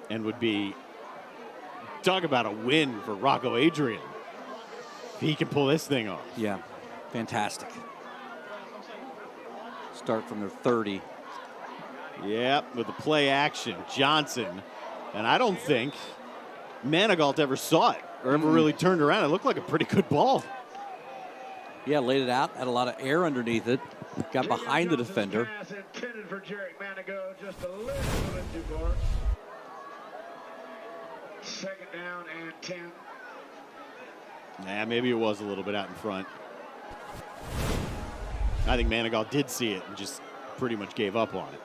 And would be, talk about a win for Rocco Adrian. If he can pull this thing off. Yeah, fantastic. Start from their 30. Yep, with the play action, Johnson. And I don't think Manigault ever saw it or ever really turned around. It looked like a pretty good ball. Yeah, laid it out, had a lot of air underneath it. Got behind the defender. Intended for Jarek Manigault, just a little bit too far. Second down and 10. Nah, maybe it was a little bit out in front. I think Manigault did see it and just pretty much gave up on it.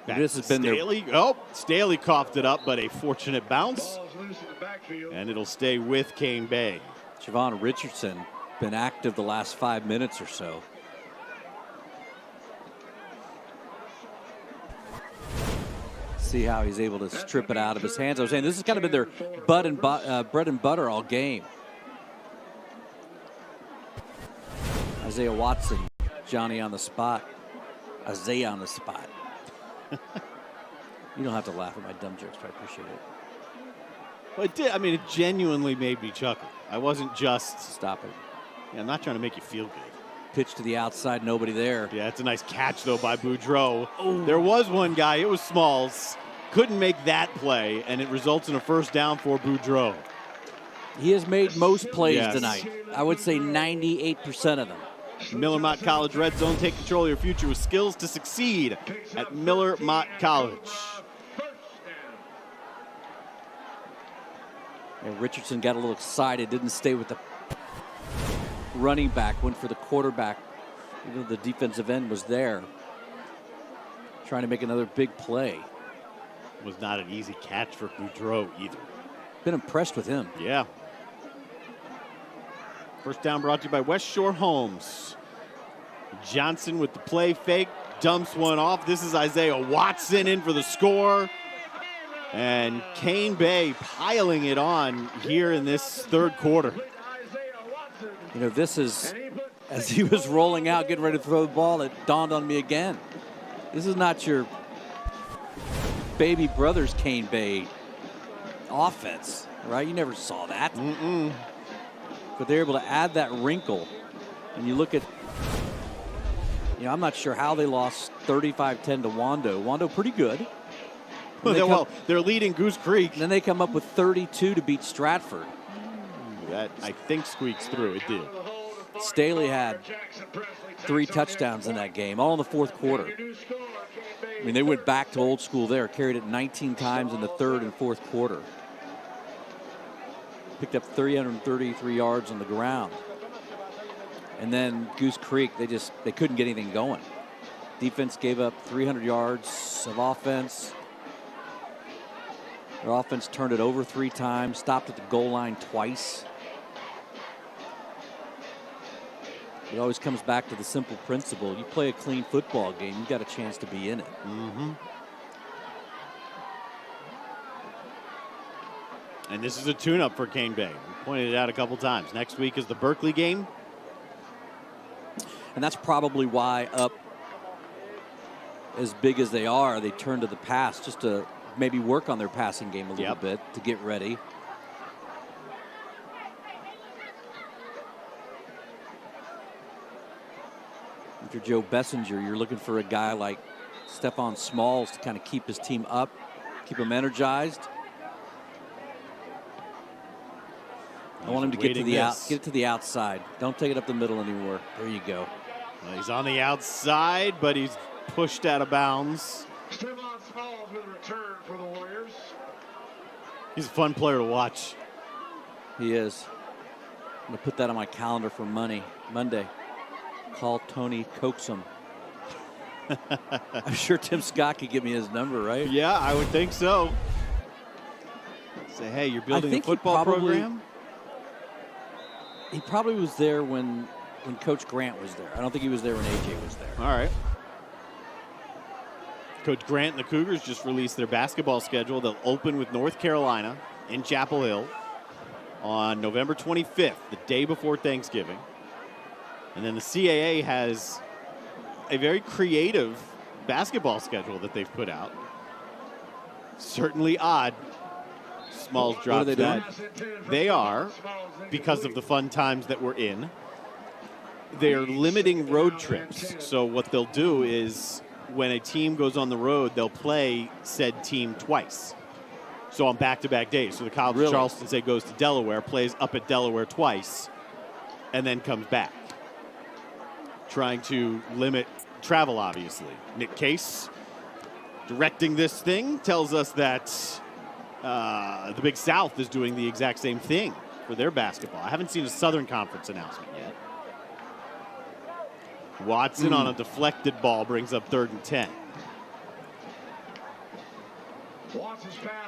Back This has been their- Staley. Oh, Staley coughed it up, but a fortunate bounce. Ball's loose in the backfield. And it'll stay with Cane Bay. Javon Richardson been active the last 5 minutes or so. See how he's able to strip it out of his hands. I was saying this has kind of been their bread and butter all game. Isaiah Watson, Johnny on the spot. Isaiah on the spot. You don't have to laugh at my dumb jokes, but I appreciate it. Well, it did. I mean, it genuinely made me chuckle. I wasn't just. Stop it. Yeah, I'm not trying to make you feel good. Pitch to the outside, nobody there. Yeah, it's a nice catch, though, by Boudreaux. There was one guy, it was Smalls, couldn't make that play, and it results in a first down for Boudreaux. He has made most plays Yes. tonight. I would say 98% of them. Miller Mott College Red Zone, take control of your future with skills to succeed at Miller Mott College. And Richardson got a little excited, didn't stay with the running back, went for the quarterback. Even though the defensive end was there, trying to make another big play. Was not an easy catch for Boudreaux either. Been impressed with him. Yeah. First down brought to you by West Shore Homes. Johnson with the play fake, dumps one off. This is Isaiah Watson in for the score. And Cane Bay piling it on here in this third quarter. You know, this is, as he was rolling out, getting ready to throw the ball, it dawned on me again. This is not your baby brother's Cane Bay offense, right? You never saw that. But they're able to add that wrinkle. And you look at, you know, I'm not sure how they lost 35-10 to Wando. Wando pretty good. Well, they're leading Goose Creek. And then they come up with 32 to beat Stratford. That, I think, squeaks through. It did. Staley had 3 touchdowns in that game, all in the fourth quarter. I mean, they went back to old school there, carried it 19 times in the third and fourth quarter. Picked up 333 yards on the ground. And then Goose Creek, they couldn't get anything going. Defense gave up 300 yards of offense. Their offense turned it over 3 times, stopped at the goal line twice. It always comes back to the simple principle. You play a clean football game, you've got a chance to be in it. And this is a tune-up for Cane Bay. We pointed it out a couple times. Next week is the Berkeley game. And that's probably why up as big as they are, they turn to the pass just to maybe work on their passing game a little bit to get ready. If you're Joe Bessinger, you're looking for a guy like Stefone Smalls to kind of keep his team up, keep them energized. I want him to get to the outside. Don't take it up the middle anymore. There you go. Well, he's on the outside, but he's pushed out of bounds. Stefone Smalls with a return for the Warriors. He's a fun player to watch. He is. I'm going to put that on my calendar for Monday. Call Tony Coaxum. I'm sure Tim Scott could give me his number, right? Yeah, I would think so. Say, hey, you're building a football program? He probably was there when Coach Grant was there. I don't think he was there when AJ was there. All right. Coach Grant and the Cougars just released their basketball schedule. They'll open with North Carolina in Chapel Hill on November 25th, the day before Thanksgiving. And then the CAA has a very creative basketball schedule that they've put out. Certainly odd. Smalls dropped that. They are, because of the fun times that we're in, they're limiting road trips. So what they'll do is when a team goes on the road, they'll play said team twice. So on back-to-back days. So the College of Charleston, say, goes to Delaware, plays up at Delaware twice, and then comes back. Trying to limit travel, obviously. Nick Case, directing this thing, tells us that the Big South is doing the exact same thing for their basketball. I haven't seen a Southern Conference announcement yet. Watson on a deflected ball brings up 3rd and 10.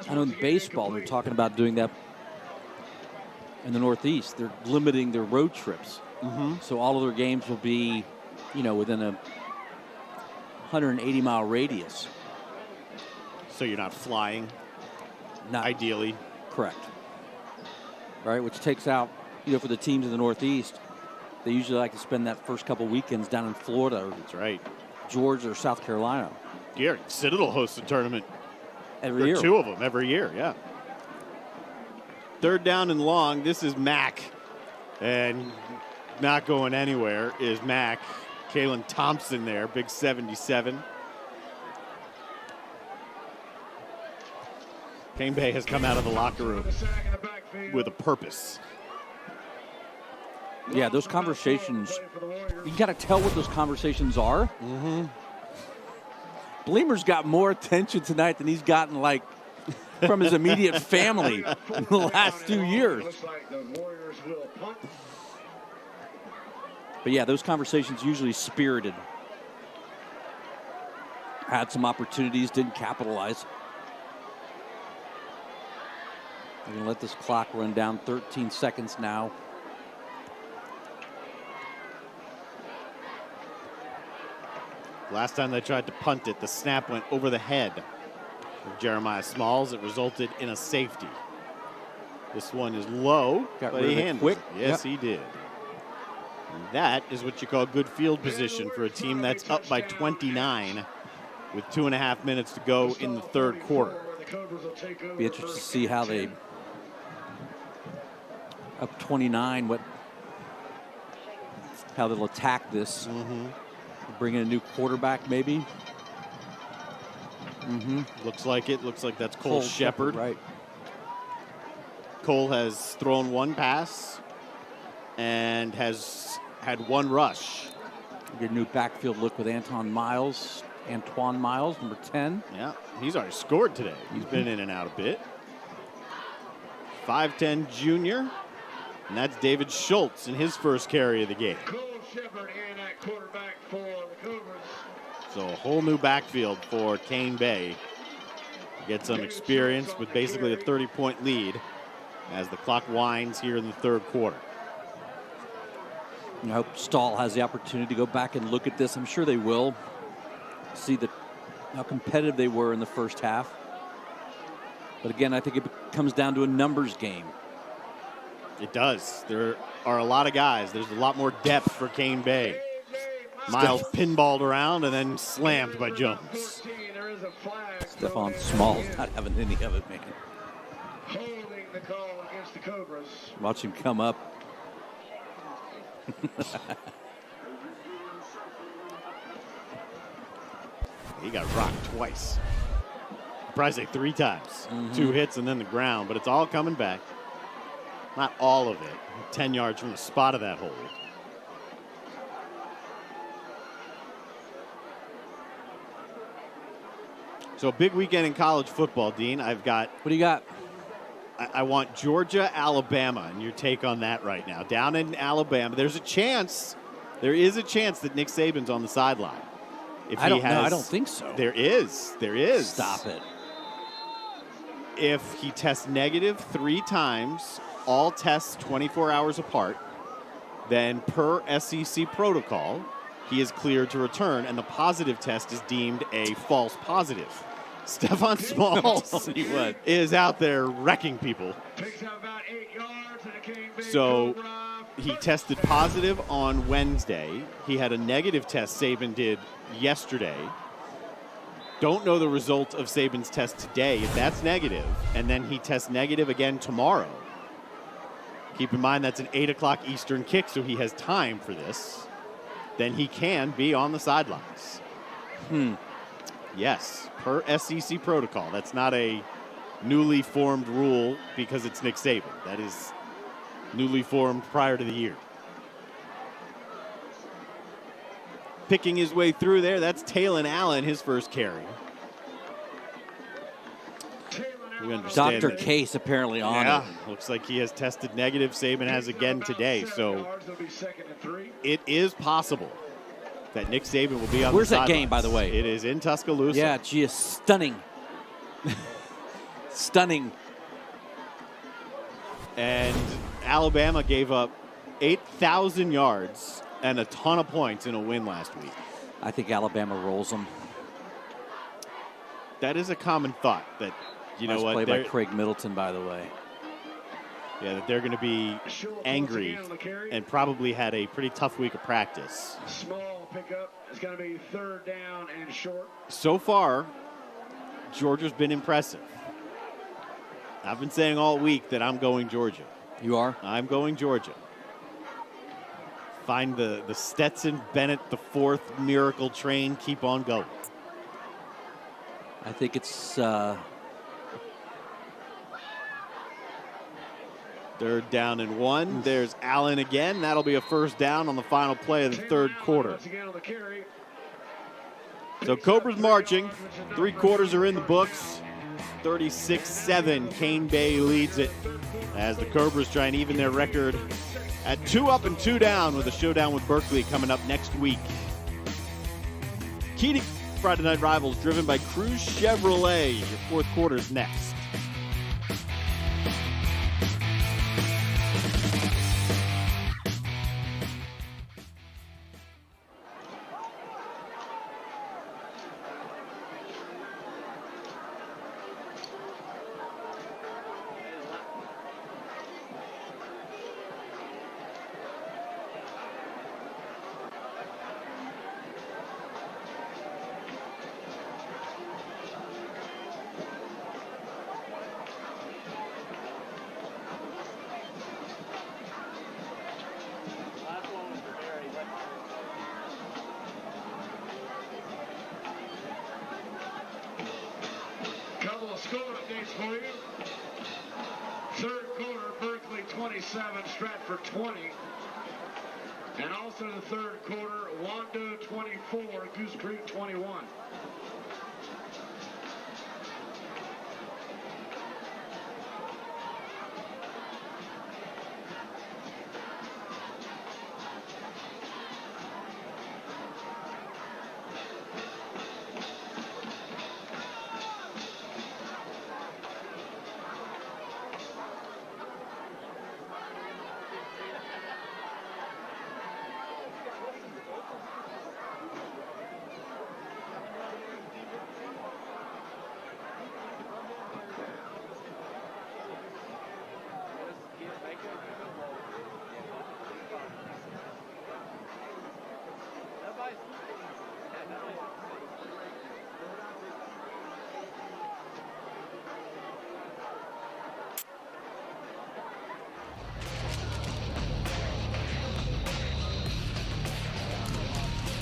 I know in baseball they're talking about doing that in the Northeast. They're limiting their road trips. So all of their games will be, within a 180-mile radius. So you're not flying? Not ideally. Correct. Right, which takes out, for the teams in the Northeast, they usually like to spend that first couple weekends down in Florida. That's right. Georgia or South Carolina. Yeah, Citadel hosts a tournament. Every year. 2 of them every year, yeah. 3rd down and long. This is Mack. And not going anywhere is Mack. Kalen Thompson there, big 77. Cane Bay has come out of the locker room with a purpose. Yeah, those conversations, you got to tell what those conversations are. Bleemer's got more attention tonight than he's gotten, from his immediate family in the last 2 years. But yeah, those conversations usually spirited. Had some opportunities, didn't capitalize. We're going to let this clock run down 13 seconds now. Last time they tried to punt it, the snap went over the head of Jeremiah Smalls. It resulted in a safety. This one is low, but he handled it. Yes, he did. And that is what you call good field position for a team that's up by 29 with 2.5 minutes to go in the 3rd quarter. Be interested to see how they, up 29, how they'll attack this. Bring in a new quarterback, maybe. Looks like it. Looks like that's Cole Shepard. Right. Cole has thrown 1 pass and has had 1 rush. Get a new backfield look with Antoine Miles, number 10. Yeah, he's already scored today. He's been in and out a bit. 5'10 junior, and that's David Schultz in his first carry of the game. Cole Shepard in at quarterback for the Cobras. So a whole new backfield for Cane Bay. Get some experience with basically a 30-point lead as the clock winds here in the 3rd quarter. I hope Stahl has the opportunity to go back and look at this. I'm sure they will. See how competitive they were in the first half. But again, I think it comes down to a numbers game. It does. There are a lot of guys. There's a lot more depth for Cane Bay. Miles pinballed around and then slammed by Jones. Stefone Smalls not having any of it, man. Holding the call against the Cobras. Watch him come up. He got rocked twice. Probably say 3 times. 2 hits and then the ground, but it's all coming back. Not all of it. 10 yards from the spot of that hole. So a big weekend in college football, Dean. I've got. What do you got? I want Georgia, Alabama, and your take on that right now. Down in Alabama, there is a chance that Nick Saban's on the sideline. I don't think so. There is. Stop it. If he tests negative 3 times, all tests 24 hours apart, then per SEC protocol, he is cleared to return, and the positive test is deemed a false positive. Stefone Smalls is out there wrecking people. So he tested positive on Wednesday. He had a negative test Saban did yesterday. Don't know the result of Saban's test today if that's negative, and then he tests negative again tomorrow. Keep in mind that's an 8 o'clock Eastern kick, so he has time for this. Then he can be on the sidelines. Yes, per SEC protocol. That's not a newly formed rule because it's Nick Saban. That is newly formed prior to the year. Picking his way through there, that's Taylon Allen, his first carry. We understand Dr. Case apparently on it. Looks like he has tested negative. Saban has again today. So it is possible that Nick Saban will be on Where's the that sidelines. game, by the way? It is in Tuscaloosa. Yeah, gee, it's stunning. Stunning. And Alabama gave up 8,000 yards and a ton of points in a win last week. I think Alabama rolls them. That is a common thought that, you know what? Played by Craig Middleton, by the way. Yeah, that they're going to be angry and probably had a pretty tough week of practice. Small pickup. It's going to be 3rd down and short. So far, Georgia's been impressive. I've been saying all week that I'm going Georgia. You are? I'm going Georgia. Find the Stetson Bennett, the 4th miracle train. Keep on going. I think it's 3rd down and 1. There's Allen again. That'll be a 1st down on the final play of the 3rd quarter. So Cobras marching. 3 quarters are in the books. 36-7. Cane Bay leads it as the Cobras try and even their record at 2 up and 2 down with a showdown with Berkeley coming up next week. Key to Friday Night Rivals driven by Cruz Chevrolet. Your 4th quarter's next. Couple of score updates for you. 3rd quarter, Berkeley 27, Stratford 20. And also the 3rd quarter, Wando 24, Goose Creek 21.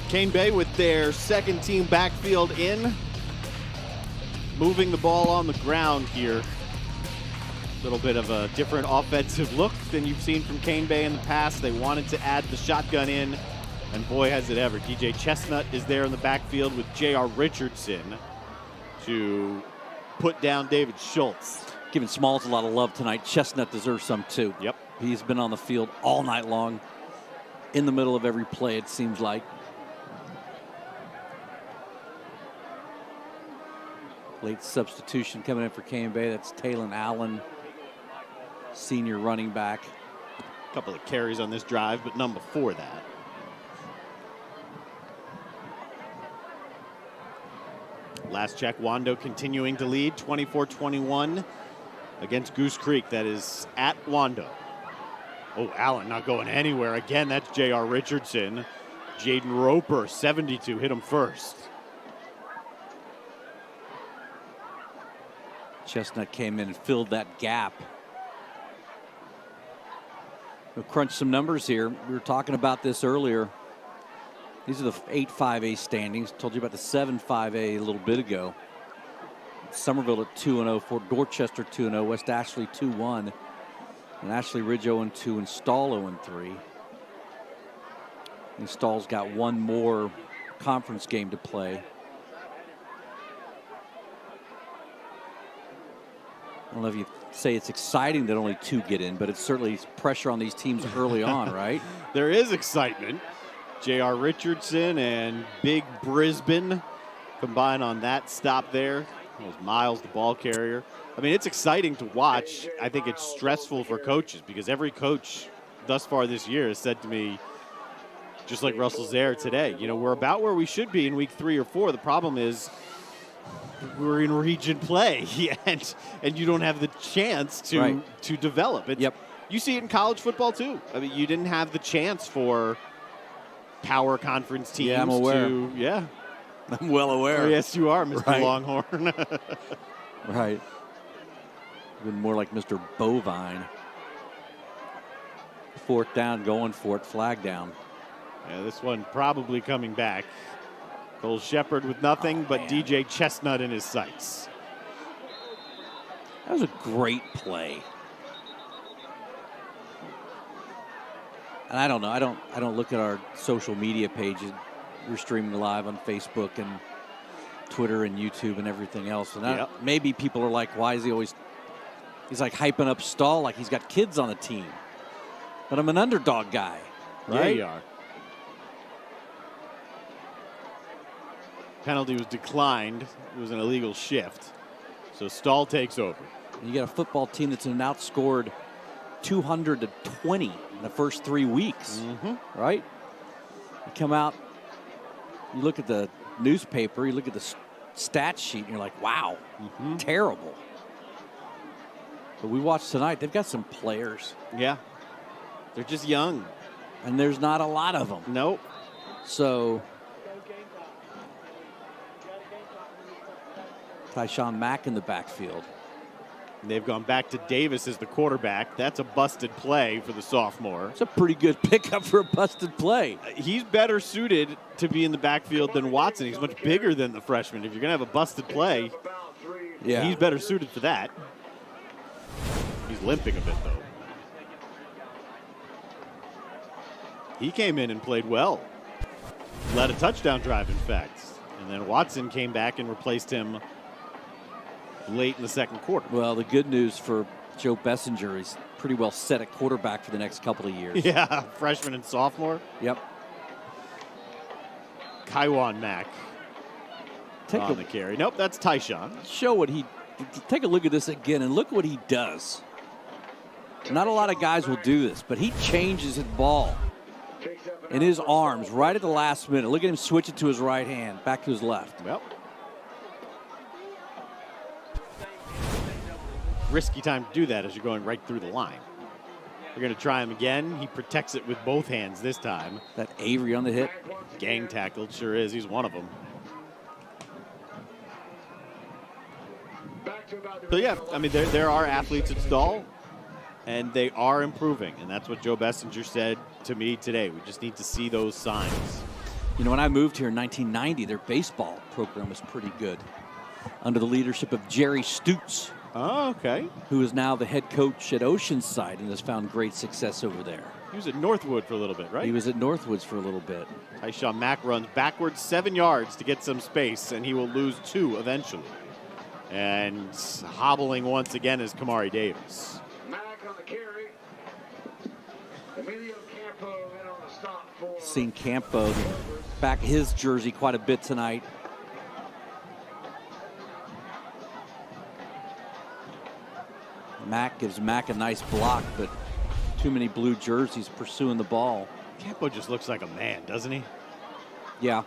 Cane Bay with their second team backfield in. Moving the ball on the ground here. A little bit of a different offensive look than you've seen from Cane Bay in the past. They wanted to add the shotgun in, and boy, has it ever. DJ Chestnut is there in the backfield with J.R. Richardson to put down David Schultz. Giving Smalls a lot of love tonight. Chestnut deserves some too. Yep. He's been on the field all night long, in the middle of every play, it seems like. Late substitution coming in for Cane Bay. That's Talon Allen, senior running back. A couple of carries on this drive, but none before that. Last check, Wando continuing to lead 24-21 against Goose Creek. That is at Wando. Oh, Allen not going anywhere. Again, that's J.R. Richardson. Jaden Roper, 72, hit him first. Chestnut came in and filled that gap. We'll crunch some numbers here. We were talking about this earlier. These are the 8-5A standings. Told you about the 7-5A a little bit ago. Somerville at 2-0, Fort Dorchester 2-0, West Ashley 2-1, and Ashley Ridge 0-2, and Stall 0-3. And Stall's got one more conference game to play. I don't know if you say it's exciting that only 2 get in, but it's certainly pressure on these teams early on, right? There is excitement. J.R. Richardson and Big Brisbane combine on that stop there. It was Miles, the ball carrier. I mean, it's exciting to watch. I think it's stressful for coaches because every coach thus far this year has said to me, just like Russell Zaire today, you know, we're about where we should be in week 3 or 4. The problem is we're in region play and you don't have the chance to develop it. Yep. You see it in college football too. I mean, you didn't have the chance for power conference teams. Yeah, I'm aware. I'm well aware. Oh, yes, you are, Mr. Longhorn. Right. Been more like Mr. Bovine. 4th down, going for it, flag down. Yeah, this one probably coming back. Cole Shepard with nothing but DJ Chestnut in his sights. That was a great play. And I don't know. I don't look at our social media pages. We're streaming live on Facebook and Twitter and YouTube and everything else. And maybe people are like, why is he always? He's like hyping up Stall like he's got kids on the team. But I'm an underdog guy, right? Yeah, you are. Penalty was declined. It was an illegal shift. So Stall takes over. You got a football team that's been outscored 200-20 in the first 3 weeks, right? You come out, you look at the newspaper, you look at the stat sheet, and you're like, wow, terrible. But we watched tonight, they've got some players. Yeah. They're just young. And there's not a lot of them. Nope. So Tyshawn Mack in the backfield. And they've gone back to Davis as the quarterback. That's a busted play for the sophomore. It's a pretty good pickup for a busted play. He's better suited to be in the backfield than Watson. He's much bigger than the freshman. If you're going to have a busted play, he's better suited for that. He's limping a bit, though. He came in and played well. Led a touchdown drive, in fact. And then Watson came back and replaced him late in the second quarter. Well, the good news for Joe Bessinger is pretty well set at quarterback for the next couple of years. Yeah, freshman and sophomore. Yep. Kaiwan Mack on the carry. Nope, that's Tyshawn. Take a look at this again and look what he does. Not a lot of guys will do this, but he changes his ball in his arms right at the last minute. Look at him switch it to his right hand, back to his left. Yep. Risky time to do that as you're going right through the line. We're going to try him again. He protects it with both hands this time. That Avery on the hit. Gang tackled, sure is. He's one of them. So, yeah, I mean, there are athletes at Stall, and they are improving. And that's what Joe Bessinger said to me today. We just need to see those signs. You know, when I moved here in 1990, their baseball program was pretty good under the leadership of Jerry Stutz. Oh, okay. Who is now the head coach at Oceanside and has found great success over there. He was at Northwood for a little bit, right? He was at Northwoods for a little bit. Tyshawn Mack runs backwards 7 yards to get some space, and he will lose 2 eventually. And hobbling once again is Kamari Davis. Mack on the carry. Emilio Campo in on the stop for. Seen Campo back his jersey quite a bit tonight. Mack gives Mack a nice block, but too many blue jerseys pursuing the ball. Campo just looks like a man, doesn't he? Yeah.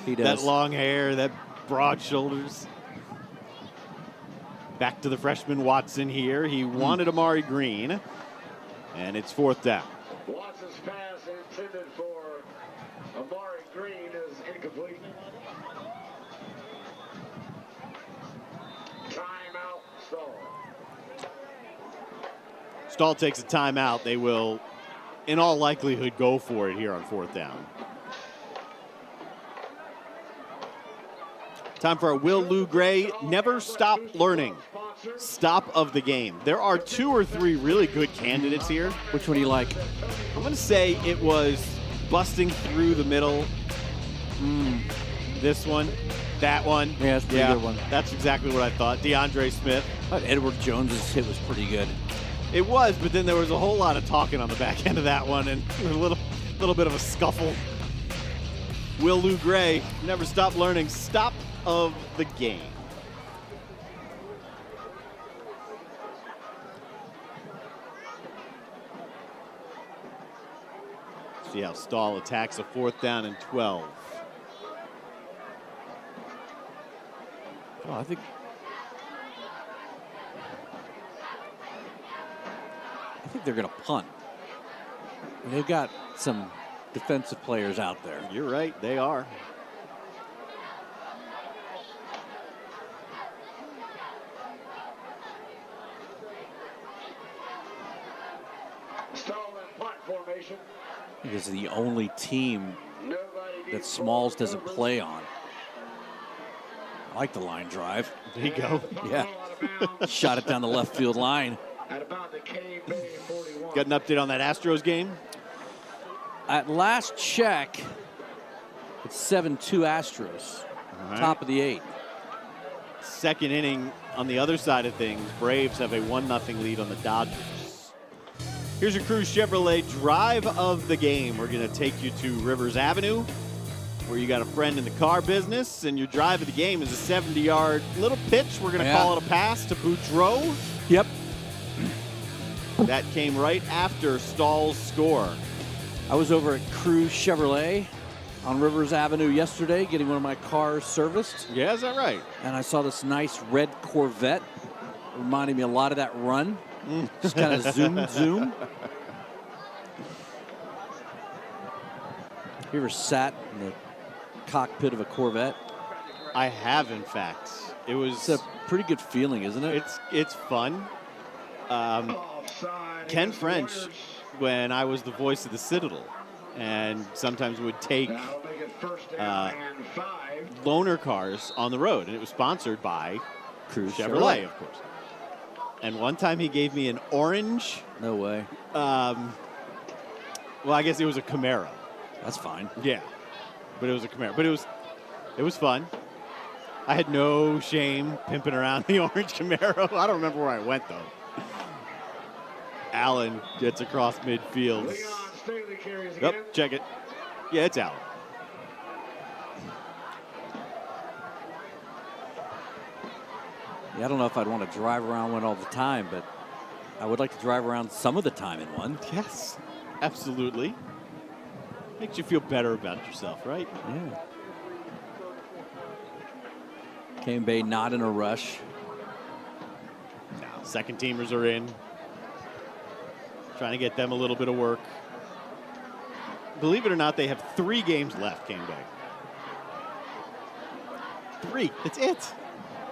He does. That long hair, that broad shoulders. Back to the freshman Watson here. He wanted Amari Green, and it's 4th down. Watson's pass intended for Amari Green is incomplete. Timeout, Stall. Stall takes a timeout. They will, in all likelihood, go for it here on 4th down. Time for our Will Lou Gray Never Stop Learning stop of the game. There are 2 or 3 really good candidates here. Which one do you like? I'm going to say it was busting through the middle. This one, that one. Yeah, that's a pretty good one. That's exactly what I thought. DeAndre Smith. Edward Jones's hit was pretty good. It was, but then there was a whole lot of talking on the back end of that one, and a little bit of a scuffle. Will Lou Gray, Never Stop Learning, stop of the game. See how Stall attacks a 4th down and 12. Oh, I think they're going to punt. They've got some defensive players out there. You're right, they are. Stall in punt formation. Because the only team that Smalls doesn't play on. I like the line drive. There you go. Yeah. Shot it down the left field line. At about the Cane Bay 41. Got an update on that Astros game? At last check, it's 7-2 Astros. Right. Top of the 8th. Second inning on the other side of things, Braves have a 1-0 lead on the Dodgers. Here's your Cruise Chevrolet drive of the game. We're going to take you to Rivers Avenue, where you got a friend in the car business, and your drive of the game is a 70-yard little pitch. We're going to call it a pass to Boudreaux. Yep. That came right after Stall's score. I was over at Cruise Chevrolet on Rivers Avenue yesterday getting one of my cars serviced. Yeah, is that right? And I saw this nice red Corvette. Reminded me a lot of that run. Just kind of zoom. You ever sat in the cockpit of a Corvette? I have, in fact. It's a pretty good feeling, isn't it? It's fun. Ken French, when I was the voice of the Citadel, and sometimes would take loaner cars on the road, and it was sponsored by Cruise Chevrolet, of course. And one time he gave me an orange. No way. Well, I guess it was a Camaro. That's fine. Yeah, but it was a Camaro. But it was fun. I had no shame pimping around the orange Camaro. I don't remember where I went, though. Allen gets across midfield. Staley carries again. Yep, check it. Yeah, it's Allen. Yeah, I don't know if I'd want to drive around one all the time, but I would like to drive around some of the time in one. Yes, absolutely. Makes you feel better about yourself, right? Yeah. Cane Bay not in a rush. Now, second teamers are in. Trying to get them a little bit of work. Believe it or not, they have 3 games left, Cane Bay. 3. That's it.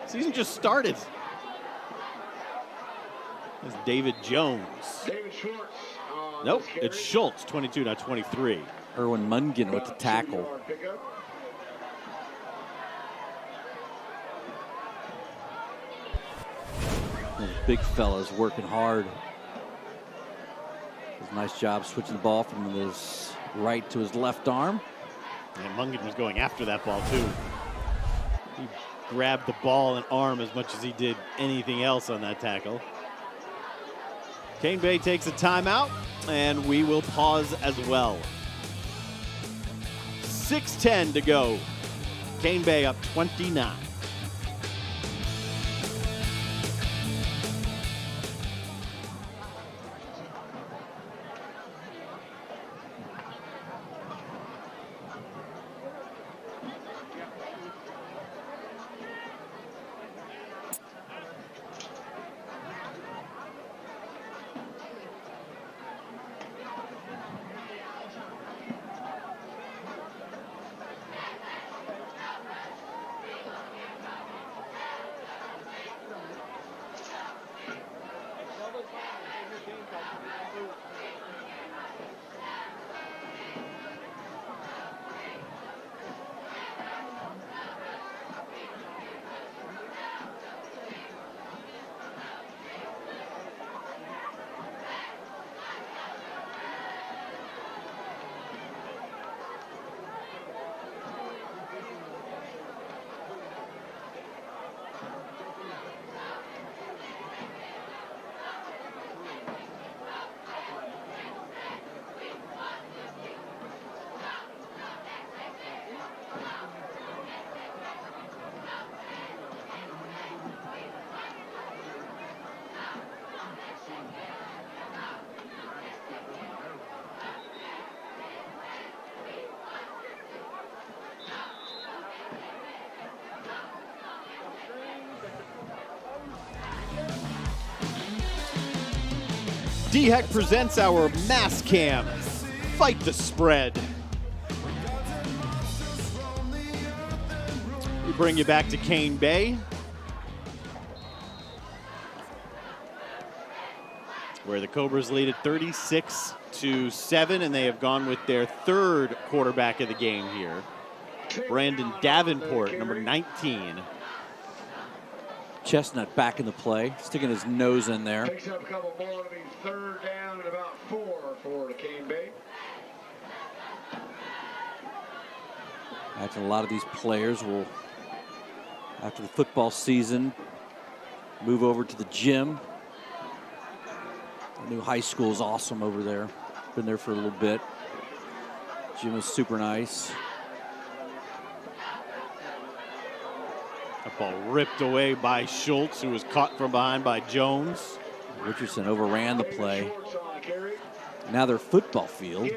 Season just started. That's David Jones. David Schwartz. Nope, it's Schultz, 22, not 23. Erwin Mungan with the tackle. Those big fellas working hard. Does a nice job switching the ball from his right to his left arm. And Mungan was going after that ball, too. He grabbed the ball and arm as much as he did anything else on that tackle. Cane Bay takes a timeout, and we will pause as well. 6:10 to go. Cane Bay up 29. DHEC presents our Mass Cam. Fight the spread. We bring you back to Cane Bay, where the Cobras lead at 36-7, and they have gone with their third quarterback of the game here, Brandon Davenport, number 19. Chestnut back in the play, sticking his nose in there. Picks up a couple more. It'll be third down and about 4 for the Cane Bay. After a lot of these players will, after the football season, move over to the gym. The new high school is awesome over there. Been there for a little bit. Gym is super nice. That ball ripped away by Schultz, who was caught from behind by Jones. Richardson overran the play. Now their football field,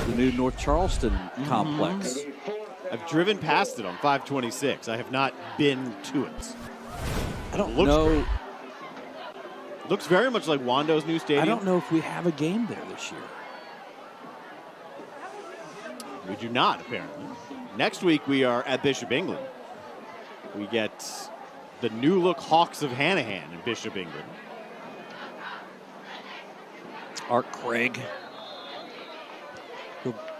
the new North Charleston complex. I've driven past it on 526. I have not been to it. I don't know. Looks very much like Wando's new stadium. I don't know if we have a game there this year. We do not, apparently. Next week, we are at Bishop England. We get the new look Hawks of Hanahan in Bishop England. Art Craig.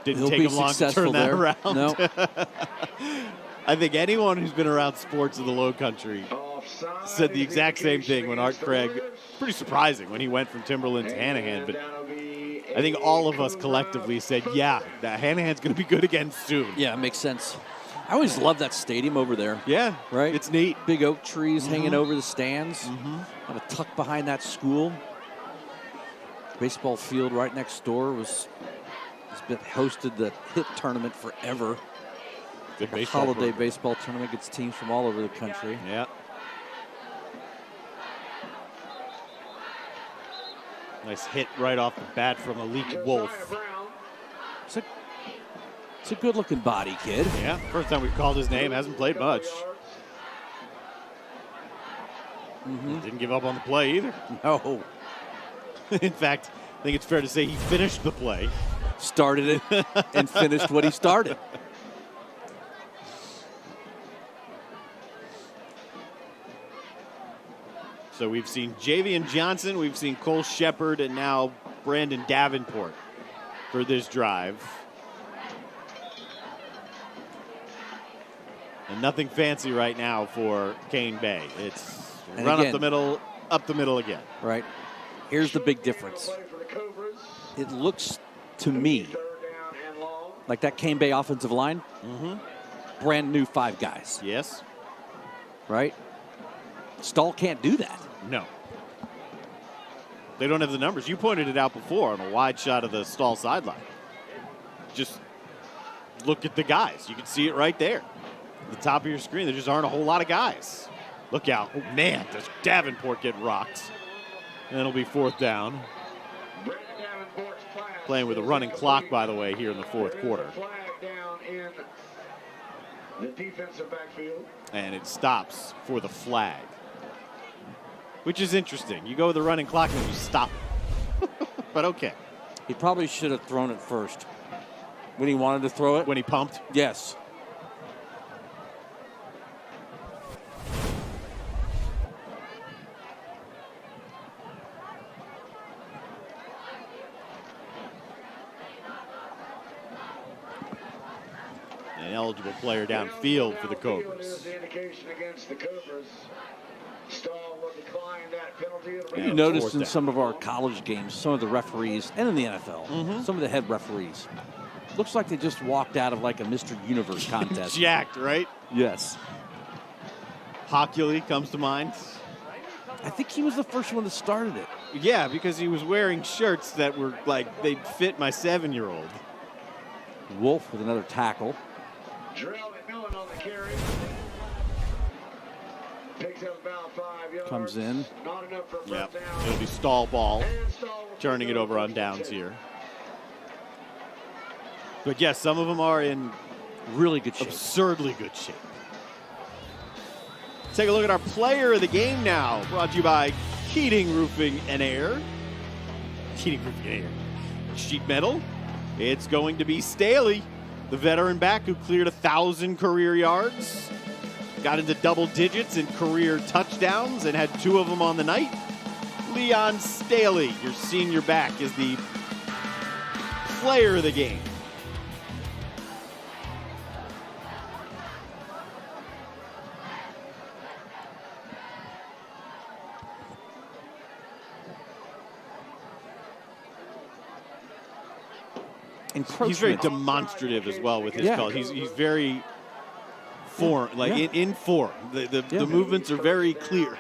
Didn't take him long to turn that around. No. I think anyone who's been around sports in the Low Country said the exact same thing when Art Craig, pretty surprising when he went from Timberland to Hanahan, but I think all of us collectively said, yeah, that Hanahan's going to be good again soon. Yeah, it makes sense. I always love that stadium over there. Yeah, right. It's neat. Big oak trees hanging over the stands. Kind of tucked behind that school. Baseball field right next door has been hosted the hit tournament forever. Good like baseball holiday program. baseball tournament gets teams from all over the country. Yeah. Nice hit right off the bat from Malik Wolf. It's a good-looking body, kid. Yeah, first time we've called his name. Hasn't played much. Didn't give up on the play either. No. In fact, I think it's fair to say he finished the play. Started it and finished what he started. So we've seen Jayvion Johnson, we've seen Cole Shepard, and now Brandon Davenport for this drive. And nothing fancy right now for Cane Bay. It's And run again, up the middle again. Right. Here's the big difference. It looks to me like that Cane Bay offensive line, brand new 5 guys. Yes. Right? Stahl can't do that. No. They don't have the numbers. You pointed it out before on a wide shot of the Stall sideline. Just look at the guys. You can see it right there. At the top of your screen, there just aren't a whole lot of guys. Look out. Oh, man, does Davenport get rocked. And it'll be 4th down. Playing with a running clock, by the way, here in the 4th quarter. And it stops for the flag. Which is interesting. You go with the running clock and you stop it. But okay. He probably should have thrown it first. When he wanted to throw it? When he pumped? Yes. An eligible player downfield for the Cobras. You noticed in some of our college games, some of the referees, and in the NFL, some of the head referees, looks like they just walked out of like a Mr. Universe contest. Jacked, right? Yes. Hockley comes to mind. I think he was the first one that started it. Yeah, because he was wearing shirts that were like, they'd fit my 7-year-old. Wolf with another tackle. Comes in. Yep. It'll be Stall ball. Turning it over on downs here. But yes, some of them are in really good shape. Absurdly good shape. Take a look at our player of the game now. Brought to you by Keating Roofing and Air. Keating Roofing and Air. Sheet metal. It's going to be Staley, the veteran back who cleared 1,000 career yards. Got into double digits in career touchdowns and had 2 of them on the night. Leon Staley, your senior back, is the player of the game. He's very demonstrative as well with his call. He's very form, in form. The movements are very clear.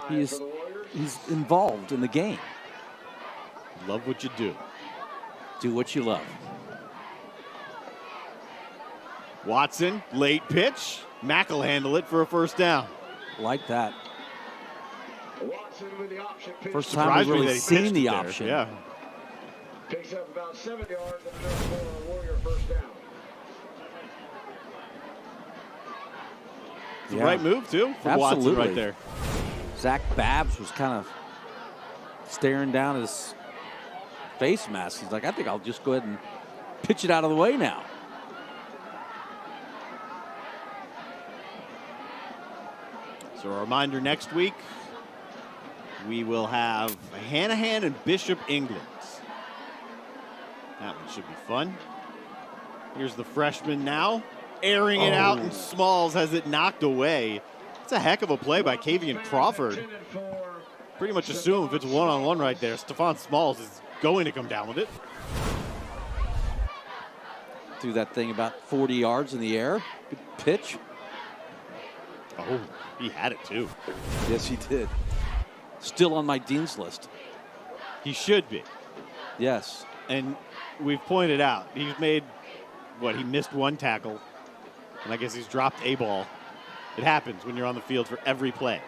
He's involved in the game. Love what you do. Do what you love. Watson, late pitch. Mack will handle it for a 1st down. Like that. First Surprised time we've me really that he seen pitched the it there. option. Yeah. Picks up about 7 yards and another Warrior 1st down. It's the right move, too, for Watson right there. Zach Babbs was kind of staring down his face mask. He's like, I think I'll just go ahead and pitch it out of the way now. So a reminder, next week, we will have Hanahan and Bishop England. That one should be fun. Here's the freshman now, airing it out, and Smalls has it knocked away. It's a heck of a play by Kavian Crawford. Pretty much assume if it's one-on-one right there, Stefone Smalls is going to come down with it. Threw that thing about 40 yards in the air. Good pitch. Oh, he had it too. Yes, he did. Still on my Dean's list. He should be. Yes. And we've pointed out, he's made, he missed 1 tackle. And I guess he's dropped a ball. It happens when you're on the field for every play.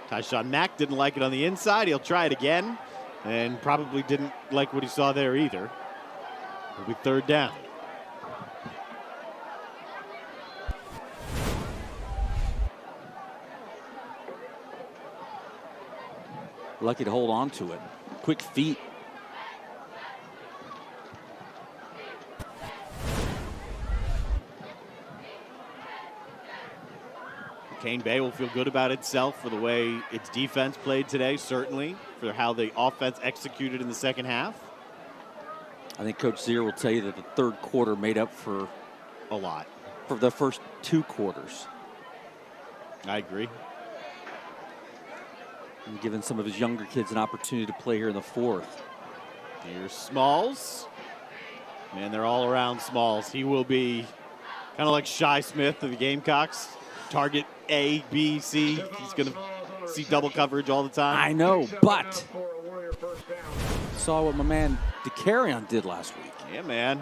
Tyshawn Mack didn't like it on the inside. He'll try it again. And probably didn't like what he saw there either. It'll be 3rd down. Lucky to hold on to it. Quick feet. Cane Bay will feel good about itself for the way its defense played today, certainly, for how the offense executed in the second half. I think Coach Zier will tell you that the third quarter made up for a lot for the first 2 quarters. I agree. And giving some of his younger kids an opportunity to play here in the fourth. Here's Smalls. Man, they're all around Smalls. He will be kind of like Shi Smith of the Gamecocks. Target A, B, C. He's going to see double coverage all the time. I know, but saw what my man DeCarrion did last week. Yeah, man.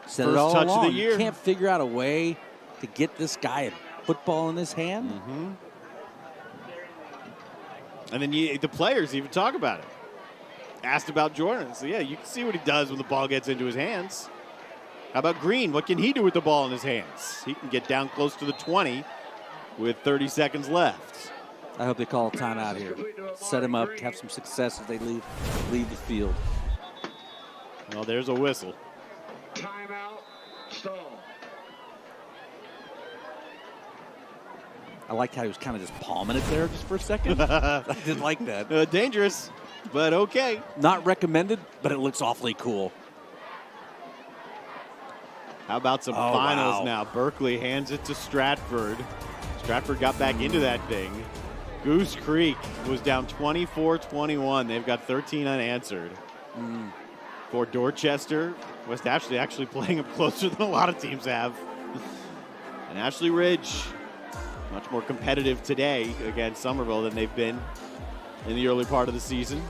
Said First it all touch along. of the year. You can't figure out a way to get this guy a football in his hand. Mm-hmm. And then the players even talk about it. Asked about Jordan. So, yeah, you can see what he does when the ball gets into his hands. How about Green? What can he do with the ball in his hands? He can get down close to the 20 with 30 seconds left. I hope they call a timeout here. Set him up, have some success as they leave the field. Well, there's a whistle. Timeout. Stall. I liked how he was kind of just palming it there just for a second. I didn't like that. Dangerous, but okay. Not recommended, but it looks awfully cool. How about some finals now? Berkeley hands it to Stratford. Stratford got back into that thing. Goose Creek was down 24-21. They've got 13 unanswered. For Dorchester, West Ashley actually playing them closer than a lot of teams have. And Ashley Ridge, much more competitive today against Somerville than they've been in the early part of the season.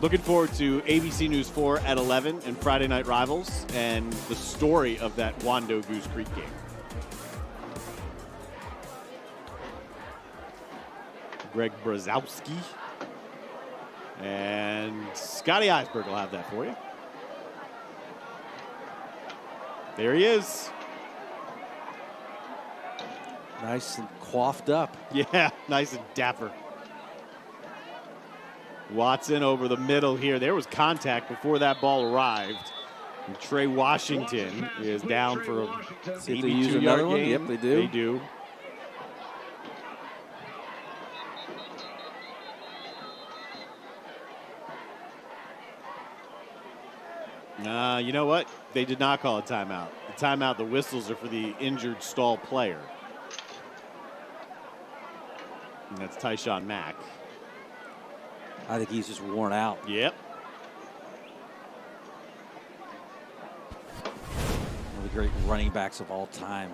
Looking forward to ABC News 4 at 11 and Friday Night Rivals and the story of that Wando Goose Creek game. Greg Brzezowski and Scotty Eisberg will have that for you. There he is. Nice and coiffed up. Yeah, nice and dapper. Watson over the middle here. There was contact before that ball arrived. And Trey Washington is down for a 82-yard game. Yep, they do. They do. You know what? They did not call a timeout. The timeout, the whistles are for the injured Stall player. And that's Tyshawn Mack. I think he's just worn out. Yep. One of the great running backs of all time.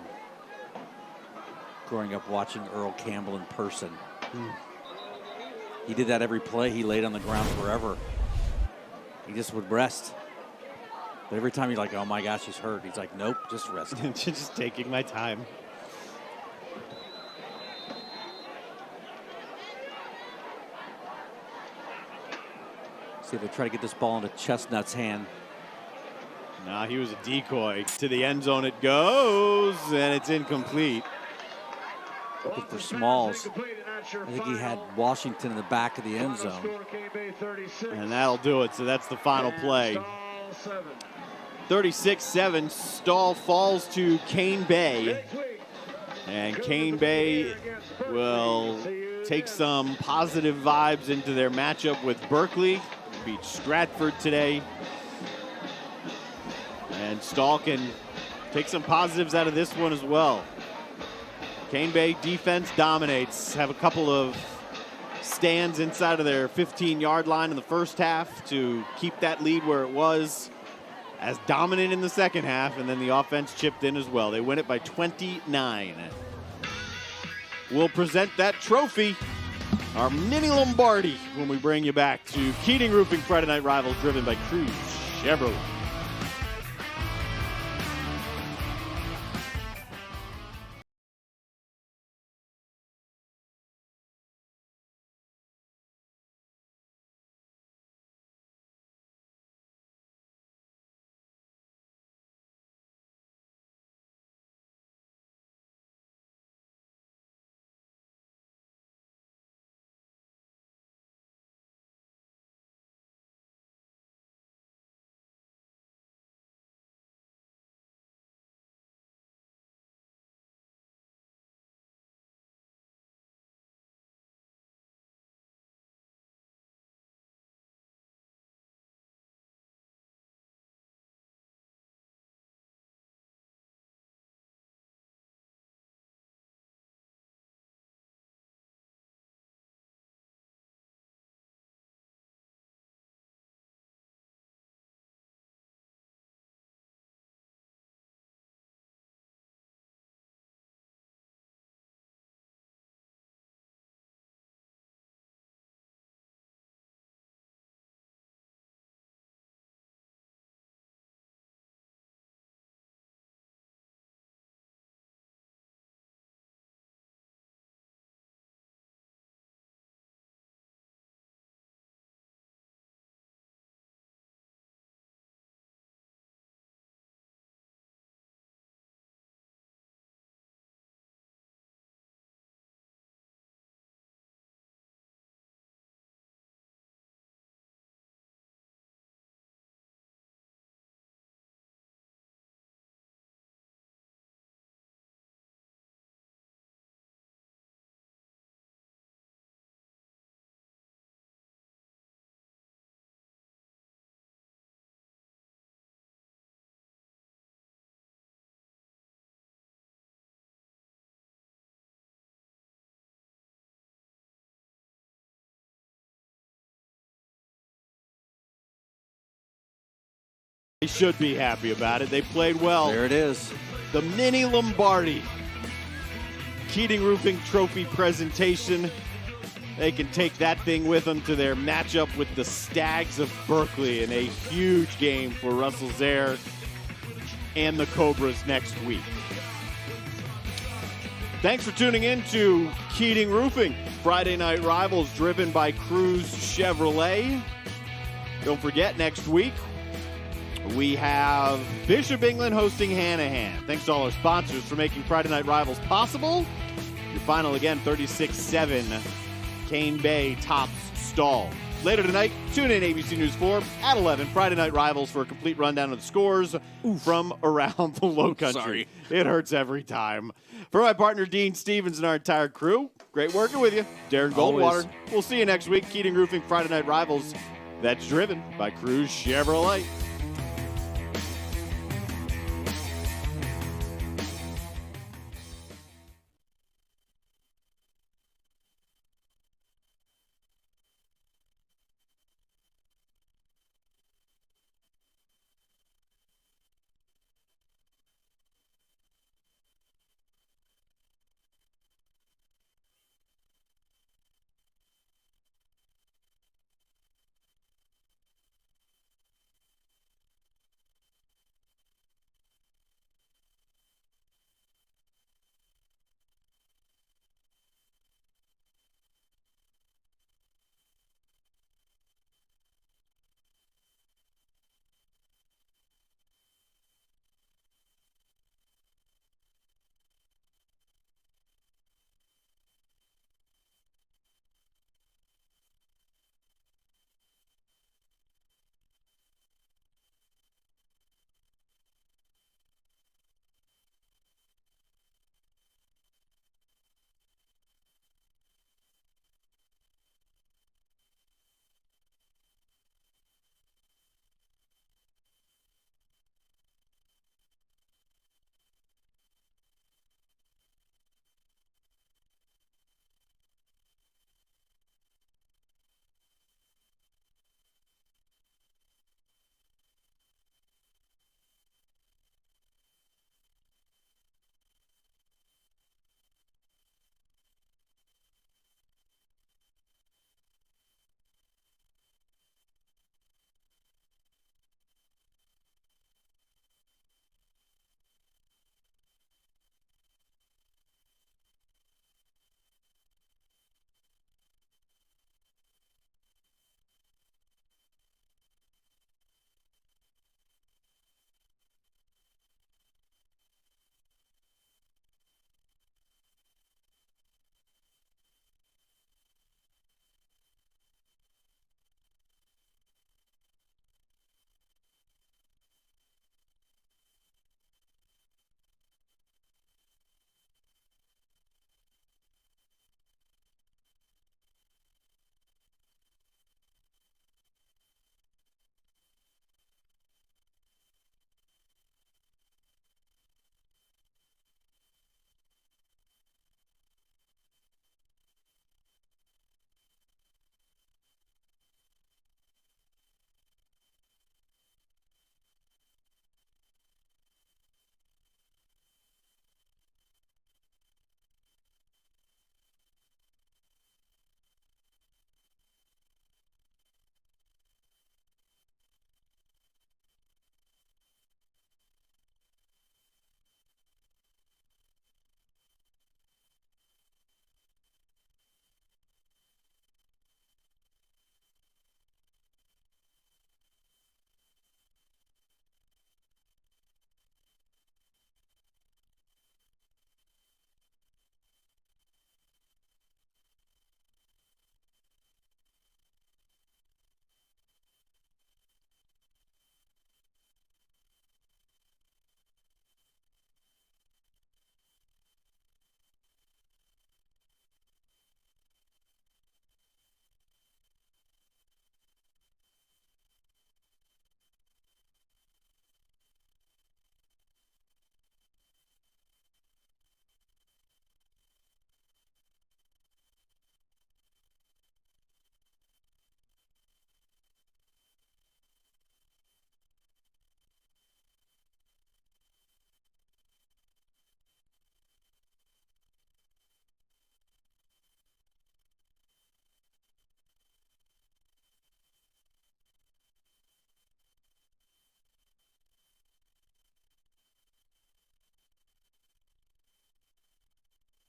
Growing up watching Earl Campbell in person. He did that every play. He laid on the ground forever. He just would rest. But every time you're like, oh my gosh, he's hurt. He's like, nope, just rest. Just taking my time. See if they try to get this ball into Chestnut's hand. Nah, he was a decoy. To the end zone it goes, and it's incomplete. Looking for Smalls. I think he had Washington in the back of the end zone. And that'll do it. So that's the final play. 36-7. Stall falls to Cane Bay. And Cane Bay will take some positive vibes into their matchup with Berkeley. Beat Stratford today. And Stall can take some positives out of this one as well. Cane Bay defense dominates. Have a couple of stands inside of their 15-yard line in the first half to keep that lead where it was. As dominant in the second half, and then the offense chipped in as well. They win it by 29. We'll present that trophy, our mini Lombardi, when we bring you back to Keating Roofing Friday Night Rivals, driven by Cruz Chevrolet. should be happy about it. They played well. There it is. The Mini Lombardi Keating Roofing Trophy presentation. They can take that thing with them to their matchup with the Stags of Berkeley in a huge game for Russell Zare and the Cobras next week. Thanks for tuning in to Keating Roofing, Friday Night Rivals, driven by Cruz Chevrolet. Don't forget, next week, we have Bishop England hosting Hanahan. Thanks to all our sponsors for making Friday Night Rivals possible. Your final again, 36-7. Cane Bay tops Stall. Later tonight, tune in ABC News 4 at 11. Friday Night Rivals for a complete rundown of the scores from around the Low Country. Sorry. It hurts every time. For my partner, Dean Stevens, and our entire crew, great working with you. Darren Goldwater. Always. We'll see you next week. Keating Roofing Friday Night Rivals. That's driven by Cruz Chevrolet.